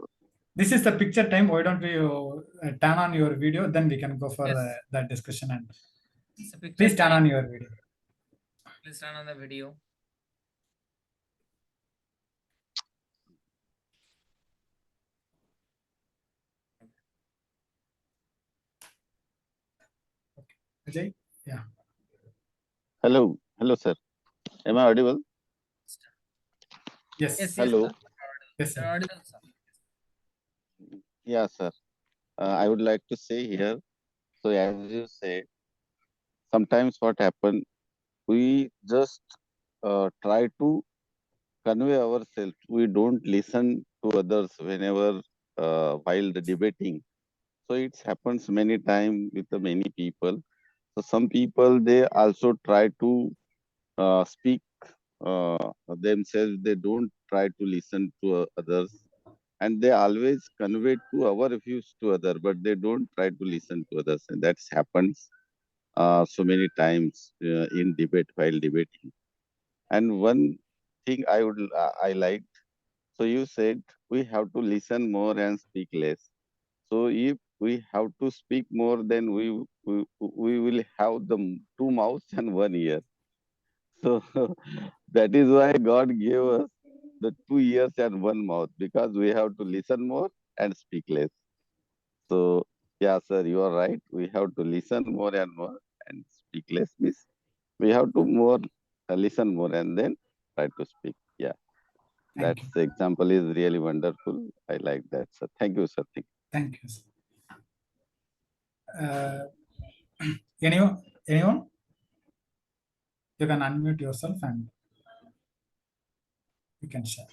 Speaker 3: This is the picture time. Why don't we turn on your video? Then we can go for
Speaker 6: Yes.
Speaker 3: that discussion. And
Speaker 6: It's a picture
Speaker 3: please turn
Speaker 6: time.
Speaker 3: on your video.
Speaker 6: Please turn on the video.
Speaker 3: Ajay? Yeah.
Speaker 8: Hello, sir. Am I audible?
Speaker 3: Yes.
Speaker 6: Yes,
Speaker 8: Hello.
Speaker 6: yes, sir.
Speaker 3: Yes,
Speaker 6: You're
Speaker 3: sir.
Speaker 6: audible, sir.
Speaker 8: Yeah, sir. I would like to say here. So as you say, sometimes what happen, we just try to convey ourselves. We don't listen to others whenever while the debating. So it happens many times with the many people. So some people they also try to speak themselves. They don't try to listen to others, and they always convey to our views to other, but they don't try to listen to others, and that happens so many times in debate while debating. And one thing I liked. So you said we have to listen more and speak less. So if we have to speak more, then we will have the two mouths and one ear. So that is why God gave us the 2 ears and one mouth, because we have to listen more and speak less. So yeah, sir, you are right. We have to listen more and more and speak less. Means we have to more listen more and then try to speak. Yeah,
Speaker 3: Thank you.
Speaker 8: that's example is really wonderful. I like that, sir. Thank you, sir.
Speaker 3: Thank you, sir. Anyone? You can unmute yourself and you can share.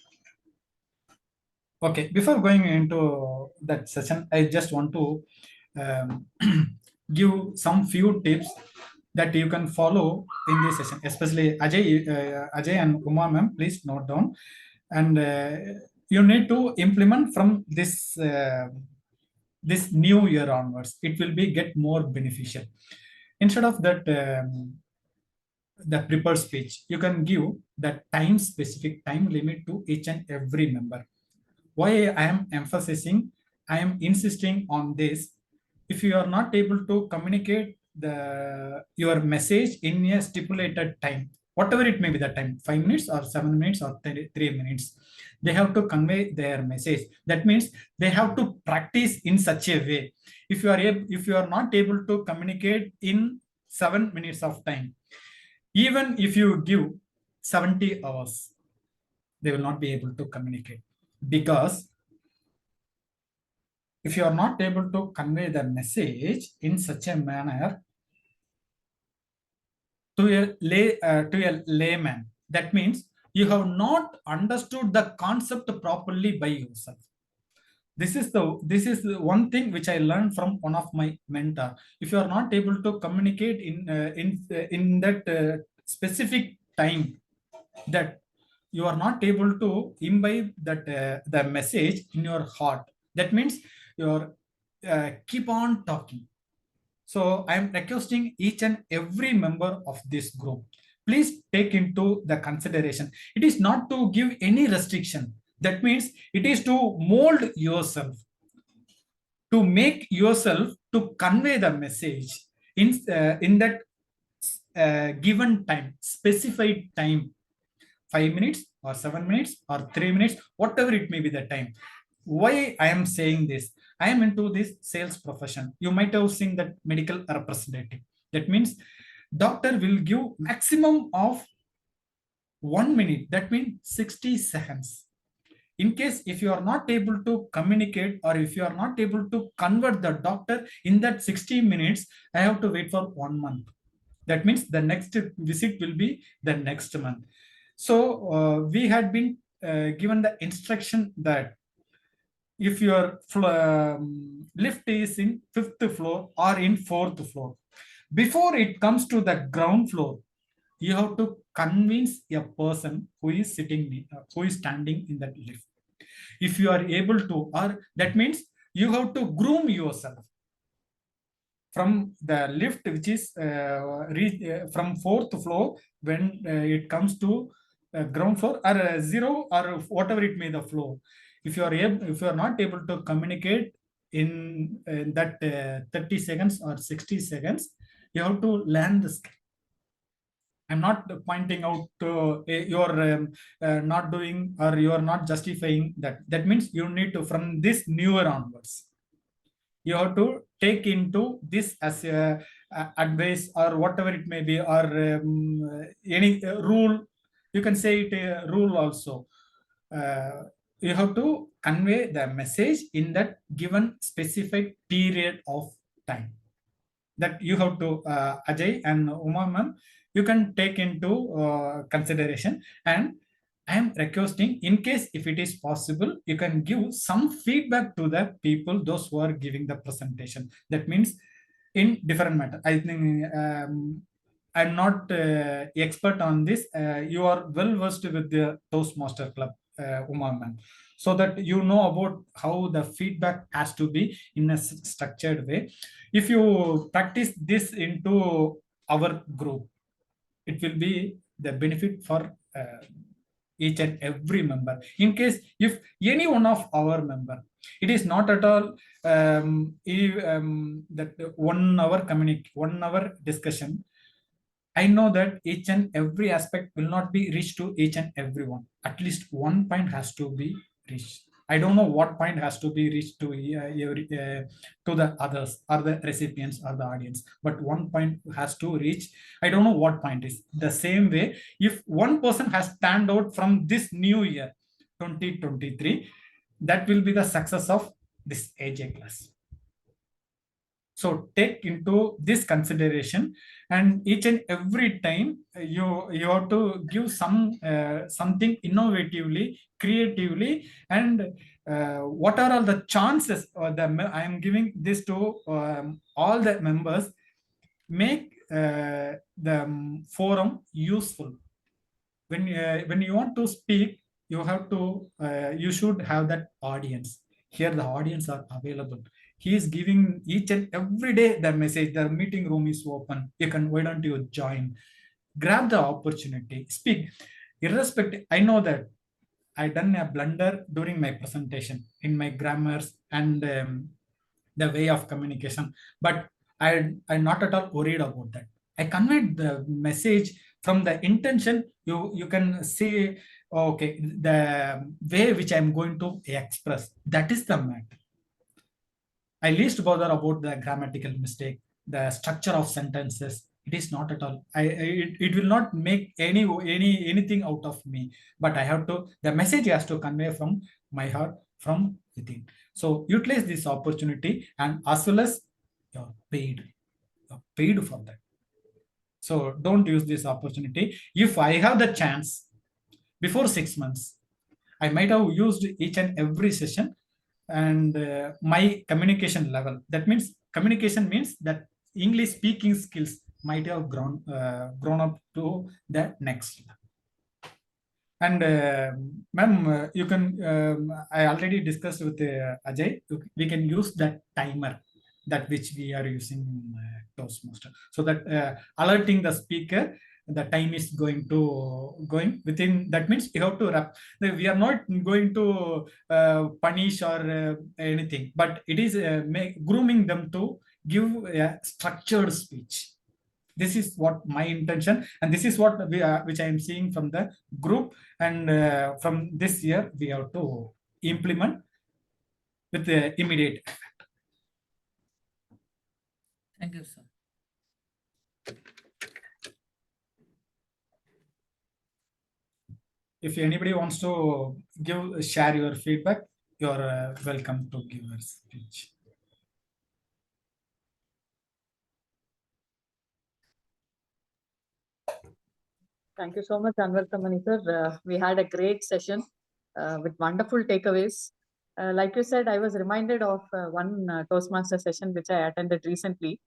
Speaker 3: Okay, before going into that session, I just want to um, give some few tips that you can follow in this session, especially Ajay and Uma ma'am, please note down. And you need to implement from this new year onwards. It will be get more beneficial. Instead of that, the prepared speech, you can give that time specific time limit to each and every member. Why I am emphasizing, I am insisting on this. If you are not able to communicate your message in a stipulated time, whatever it may be the time, 5 minutes or 7 minutes or 3 minutes, they have to convey their message. That means they have to practice in such a way. If you are not able to communicate in 7 minutes of time, even if you give 70 hours, they will not be able to communicate, because if you are not able to convey the message in such a manner to a layman, that means you have not understood the concept properly by yourself. This is the one thing which I learned from one of my mentor. If you are not able to communicate in that specific time, that you are not able to imbibe that the message in your heart, that means you keep on talking. So I am requesting each and every member of this group, please take into the consideration. It is not to give any restriction. That means it is to mold yourself, to make yourself to convey the message in that given time, specified time, 5 minutes or 7 minutes or 3 minutes, whatever it may be the time. Why I am saying this? I am into this sales profession. You might have seen that medical representative. That means doctor will give maximum of 1 minute. That means 60 seconds. In case if you are not able to communicate, or if you are not able to convert the doctor in that 60 minutes, I have to wait for 1 month. That means the next visit will be the next month. So we had been given the instruction that if your lift is in 5th floor or in 4th floor, before it comes to the ground floor, you have to convince a person who is who is standing in that lift. If you are able to, or that means you have to groom yourself from the lift, which is from 4th floor, when it comes to ground floor or zero or whatever it may the floor. If you are not able to communicate in that 30 seconds or 60 seconds, you have to learn the skill. I'm not pointing out you're not doing, or you are not justifying that. That means you need to, from this newer onwards, you have to take into this as a advice or whatever it may be, or any rule. You can say it a rule also. You have to convey the message in that given specific period of time. That you have to, Ajay and Uma ma'am, you can take into consideration. And I am requesting, in case if it is possible, you can give some feedback to the people, those who are giving the presentation. That means in different matter. I think I'm not expert on this. You are well versed with the Toastmaster Club, Uma ma'am, so that you know about how the feedback has to be in a structured way. If you practice this into our group, it will be the benefit for each and every member. In case if any one of our member, it is not at all that 1 hour 1 hour discussion. I know that each and every aspect will not be reached to each and everyone. At least one point has to be reached. I don't know what point has to be reached to to the others or the recipients or the audience, but one point has to reach. I don't know what point is. The same way, if one person has stand out from this new year, 2023, that will be the success of this AJ class. So take into this consideration, and each and every time you have to give something innovatively, creatively, and what are all the chances I am giving this to all the members, make the forum useful. When you want to speak, you should have that audience. Here the audience are available. He is giving each and every day the message, the meeting room is open, why don't you join, grab the opportunity, speak. Irrespective, I know that I done a blunder during my presentation in my grammars and the way of communication, but I'm not at all worried about that. I conveyed the message from the intention. You can see, okay, the way which I'm going to express, that is the matter. I least bother about the grammatical mistake, the structure of sentences. It is not at all. It will not make anything out of me. But I have to. The message has to convey from my heart, from within. So utilize this opportunity, and as well as you're paid. You're paid for that. So don't use this opportunity. If I have the chance before 6 months, I might have used each and every session, and my communication level. That means communication means that English speaking skills might have grown up to the next level. And ma'am, you can. I already discussed with Ajay. We can use that timer, that which we are using in Toastmaster, so that alerting the speaker, the time is going within. That means you have to wrap. We are not going to punish or anything, but it is grooming them to give a structured speech. This is what my intention, and this is what which I am seeing from the group, and from this year we have to implement with the immediate effect.
Speaker 6: Thank you, sir.
Speaker 3: If anybody wants to share your feedback, you're welcome to give your speech.
Speaker 2: Thank you so much, Annavartamani sir. We had a great session with wonderful takeaways. Like you said, I was reminded of one Toastmaster session which I attended recently.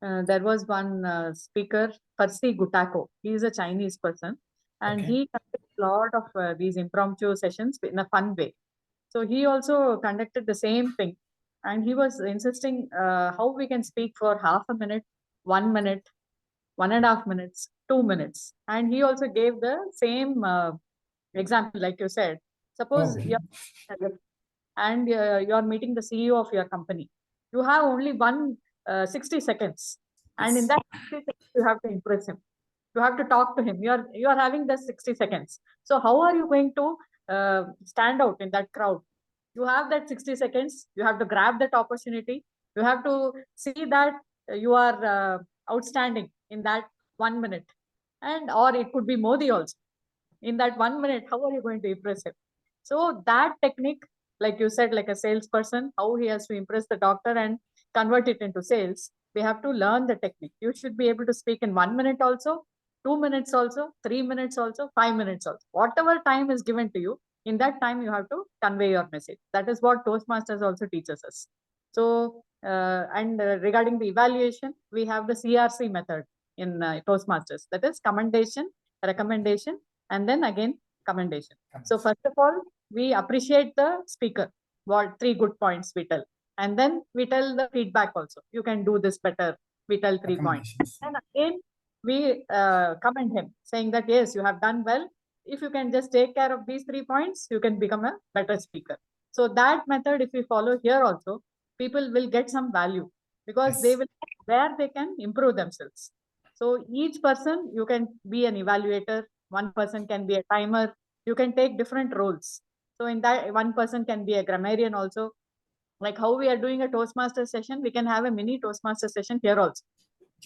Speaker 2: There was one speaker, Percy Gutako. He is a Chinese person, and
Speaker 3: Okay.
Speaker 2: he conducted a lot of these impromptu sessions in a fun way. So he also conducted the same thing, and he was insisting how we can speak for half a minute, 1 minute, 1.5 minutes, 2 minutes. And he also gave the same example, like you said. Suppose
Speaker 3: Oh.
Speaker 2: you're and you're meeting the CEO of your company. You have only 60 seconds. And in that 60 seconds, you have to impress him. You have to talk to him. You are having the 60 seconds. So how are you going to stand out in that crowd? You have that 60 seconds. You have to grab that opportunity. You have to see that you are outstanding in that 1 minute. And or it could be Modi also. In that 1 minute, how are you going to impress him? So that technique, like you said, like a salesperson, how he has to impress the doctor and convert it into sales, we have to learn the technique. You should be able to speak in 1 minute also, 2 minutes also, 3 minutes also, 5 minutes also. Whatever time is given to you, in that time you have to convey your message. That is what Toastmasters also teaches us. So, regarding the evaluation, we have the CRC method in Toastmasters. That is commendation, recommendation, and then again commendation. So first of all, we appreciate the speaker. What 3 good points we tell, and then we tell the feedback also. You can do this better. We tell 3 points, and again we commend him, saying that yes, you have done well. If you can just take care of these 3 points, you can become a better speaker. So that method, if we follow here also, people will get some value, because they will where they can improve themselves. So each person, you can be an evaluator. One person can be a timer. You can take different roles. So in that, one person can be a grammarian also. Like how we are doing a Toastmaster session, we can have a mini Toastmaster session here also.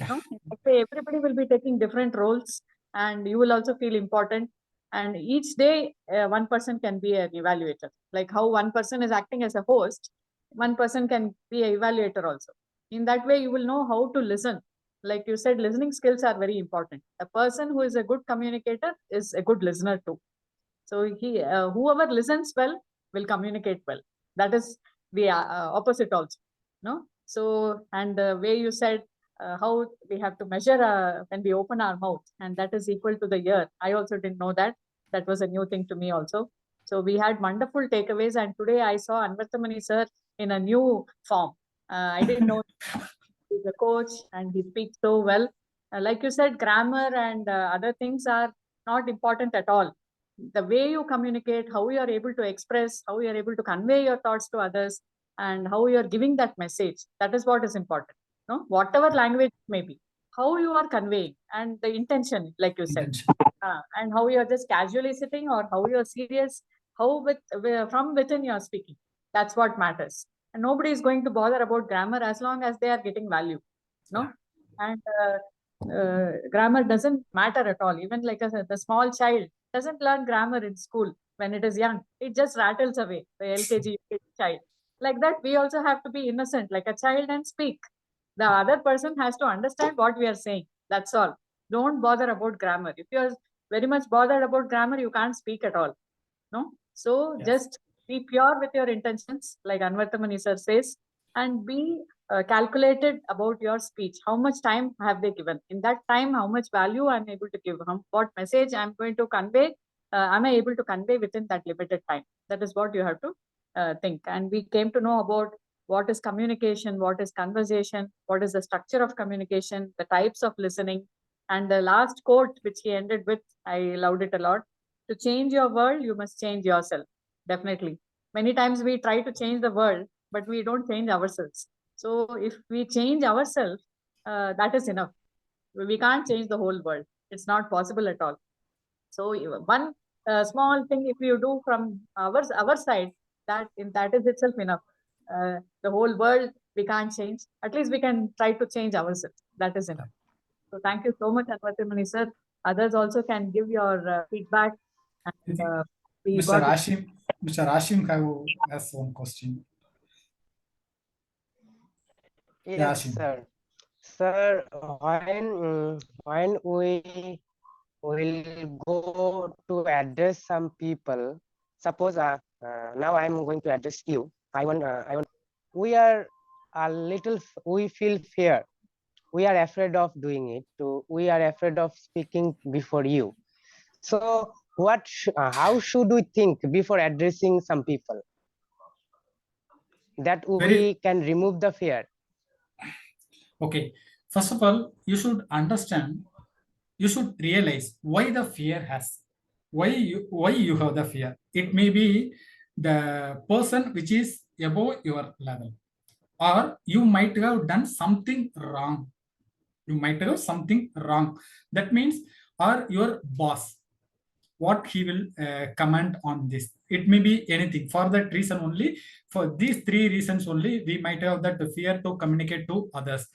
Speaker 2: No? Everybody will be taking different roles, and you will also feel important. And each day, one person can be an evaluator. Like how one person is acting as a host, one person can be an evaluator also. In that way, you will know how to listen. Like you said, listening skills are very important. A person who is a good communicator is a good listener too. So whoever listens well will communicate well. That is the opposite also. No. So, and the way you said how we have to measure when we open our mouth, and that is equal to the ear. I also didn't know that. That was a new thing to me also. So we had wonderful takeaways, and today I saw Annavartamani sir in a new form. I didn't know he's a coach and he speaks so well. Like you said, grammar and other things are not important at all. The way you communicate, how you are able to express, how you are able to convey your thoughts to others, and how you are giving that message, that is what is important. No, whatever language it may be, how you are conveying and the intention, like you said,
Speaker 3: Intention.
Speaker 2: and how you are just casually sitting or how you are serious, how from within you are speaking. That's what matters. And nobody is going to bother about grammar as long as they are getting value. No, and grammar doesn't matter at all. Even like the small child doesn't learn grammar in school when it is young. It just rattles away, the LKG, UKG child. Like that, we also have to be innocent like a child and speak. The other person has to understand what we are saying. That's all. Don't bother about grammar. If you are very much bothered about grammar, you can't speak at all. No. So
Speaker 3: Yes.
Speaker 2: just be pure with your intentions, like Annavartamani sir says, and be calculated about your speech. How much time have they given? In that time, how much value I'm able to give? What message I'm going to convey? Am I able to convey within that limited time? That is what you have to think. And we came to know about what is communication, what is conversation, what is the structure of communication, the types of listening. And the last quote, which he ended with, I loved it a lot. To change your world, you must change yourself. Definitely. Many times we try to change the world, but we don't change ourselves. So if we change ourselves, that is enough. We can't change the whole world. It's not possible at all. So one small thing, if you do from our side, that is itself enough. The whole world we can't change. At least we can try to change ourselves. That is enough. So thank you so much, Annavartamani sir. Others also can give your feedback.
Speaker 3: I
Speaker 2: And,
Speaker 3: think
Speaker 2: we
Speaker 3: Mr.
Speaker 2: got
Speaker 3: Ashim has one question. Yeah,
Speaker 9: Yes,
Speaker 3: Ashim.
Speaker 9: sir. Sir, when we will go to address some people, suppose now I'm going to address you. We are a little, we feel fear. We are afraid of doing it. We are afraid of speaking before you. So, how should we think before addressing some people? That we can remove the fear.
Speaker 3: Okay. First of all, you should understand, you should realize why the fear has, why you have the fear. It may be the person which is above your level, or you might have done something wrong. You might have something wrong. That means, or your boss, what he will comment on this. It may be anything. For that reason only, for these three reasons only, we might have that fear to communicate to others.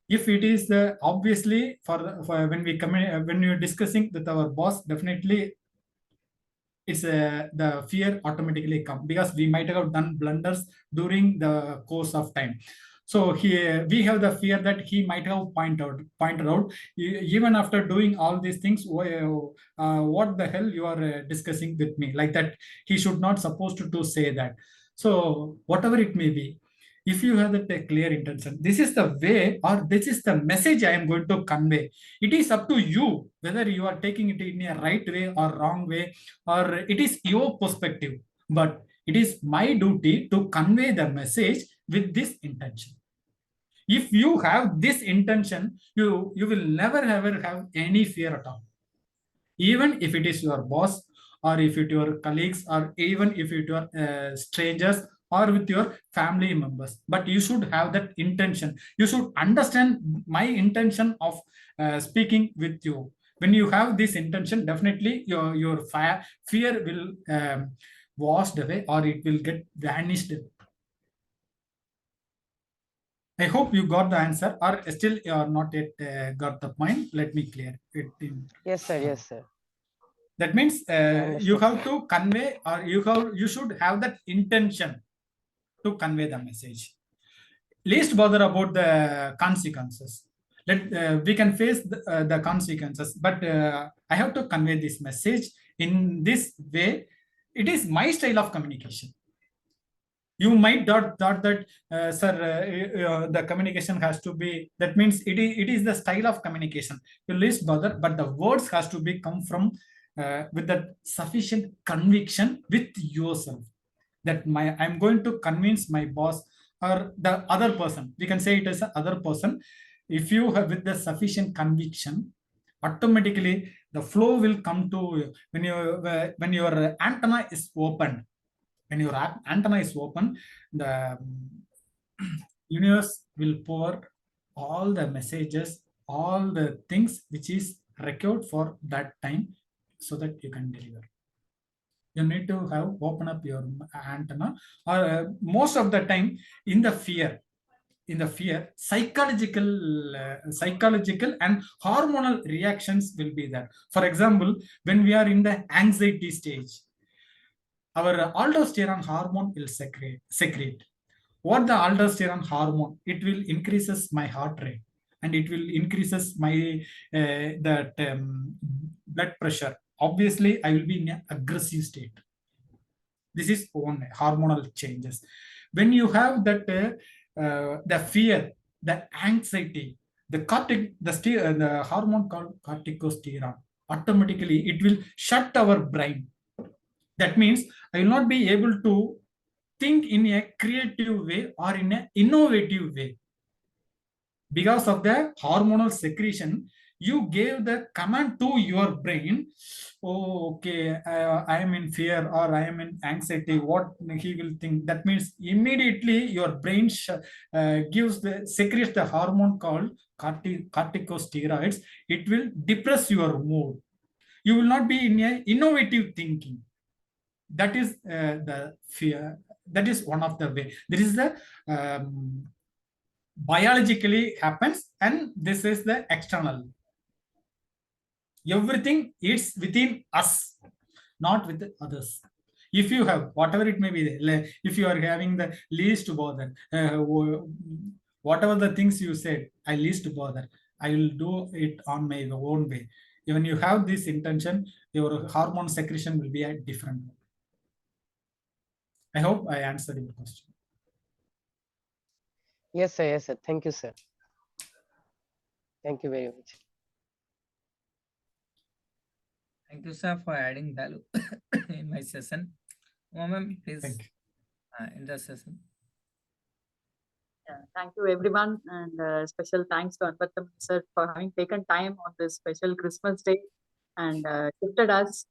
Speaker 3: If it is obviously for when when you're discussing with our boss, definitely it's the fear automatically come, because we might have done blunders during the course of time. So here we have the fear that he might have pointed out, even after doing all these things, what the hell you are discussing with me, like that. He should not supposed to say that. So whatever it may be, if you have that clear intention, this is the way, or this is the message I am going to convey. It is up to you whether you are taking it in a right way or wrong way, or it is your perspective. But it is my duty to convey the message with this intention. If you have this intention, you will never ever have any fear at all. Even if it is your boss, or if it your colleagues, or even if it your strangers, or with your family members. But you should have that intention. You should understand my intention of speaking with you. When you have this intention, definitely your fear will washed away, or it will get vanished. I hope you got the answer, or still you are not yet got the point. Let me clear it.
Speaker 9: Yes, sir. Yes, sir.
Speaker 3: That means
Speaker 9: I
Speaker 3: you
Speaker 9: understand.
Speaker 3: have to convey, or you should have that intention to convey the message. least bother about the consequences. We can face the consequences, but I have to convey this message in this way. It is my style of communication. You might thought that, sir, the communication has to be, that means it is the style of communication. You least bother, but the words has to be come from with that sufficient conviction with yourself, that I'm going to convince my boss or the other person. We can say it as a other person. If you have with the sufficient conviction, automatically the flow will come to you. When your antenna is open, when your antenna is open, the universe will pour all the messages, all the things which is required for that time, so that you can deliver. You need to have open up your antenna, or most of the time in the fear, psychological and hormonal reactions will be there. For example, when we are in the anxiety stage, our aldosterone hormone will secrete. What the aldosterone hormone? It will increases my heart rate, and it will increases my blood pressure. Obviously, I will be in an aggressive state. This is one hormonal changes. When you have that the fear, the anxiety, the hormone called corticosterone, automatically it will shut our brain. That means I will not be able to think in a creative way or in an innovative way. Because of the hormonal secretion, you gave the command to your brain, oh, okay, I am in fear or I am in anxiety, what he will think. That means immediately your brain secretes the hormone called corticosteroids. It will depress your mood. You will not be in a innovative thinking. That is the fear. That is one of the way. This is the biologically happens, and this is the external. Everything is within us, not with the others. If you have whatever it may be, if you are having the least bother, whatever the things you said, I least bother, I will do it on my own way. When you have this intention, your hormone secretion will be a different one. I hope I answered your question.
Speaker 9: Yes, sir. Yes, sir. Thank you, sir. Thank you very much.
Speaker 6: Thank you, sir, for adding value in my session. Ma'am, please end the session.
Speaker 2: Yeah, thank you, everyone, and special thanks to Annavartamani sir for having taken time on this special Christmas day and gifted us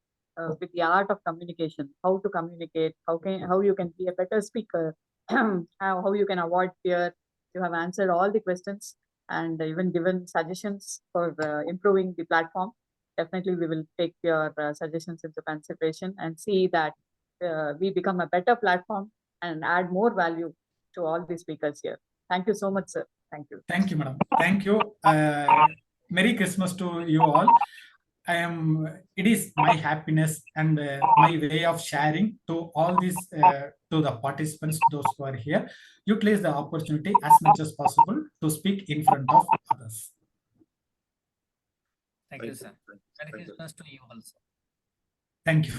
Speaker 2: with the art of communication, how to communicate, how you can be a better speaker, how you can avoid fear. You have answered all the questions and even given suggestions for improving the platform. Definitely, we will take your suggestions into consideration and see that we become a better platform and add more value to all the speakers here. Thank you so much, sir. Thank you.
Speaker 3: Thank you, madam. Thank you. Merry Christmas to you all. It is my happiness and my way of sharing to all these, to the participants, those who are here. Utilize the opportunity as much as possible to speak in front of others.
Speaker 6: Thank you, sir. Merry Christmas to you also.
Speaker 3: Thank you.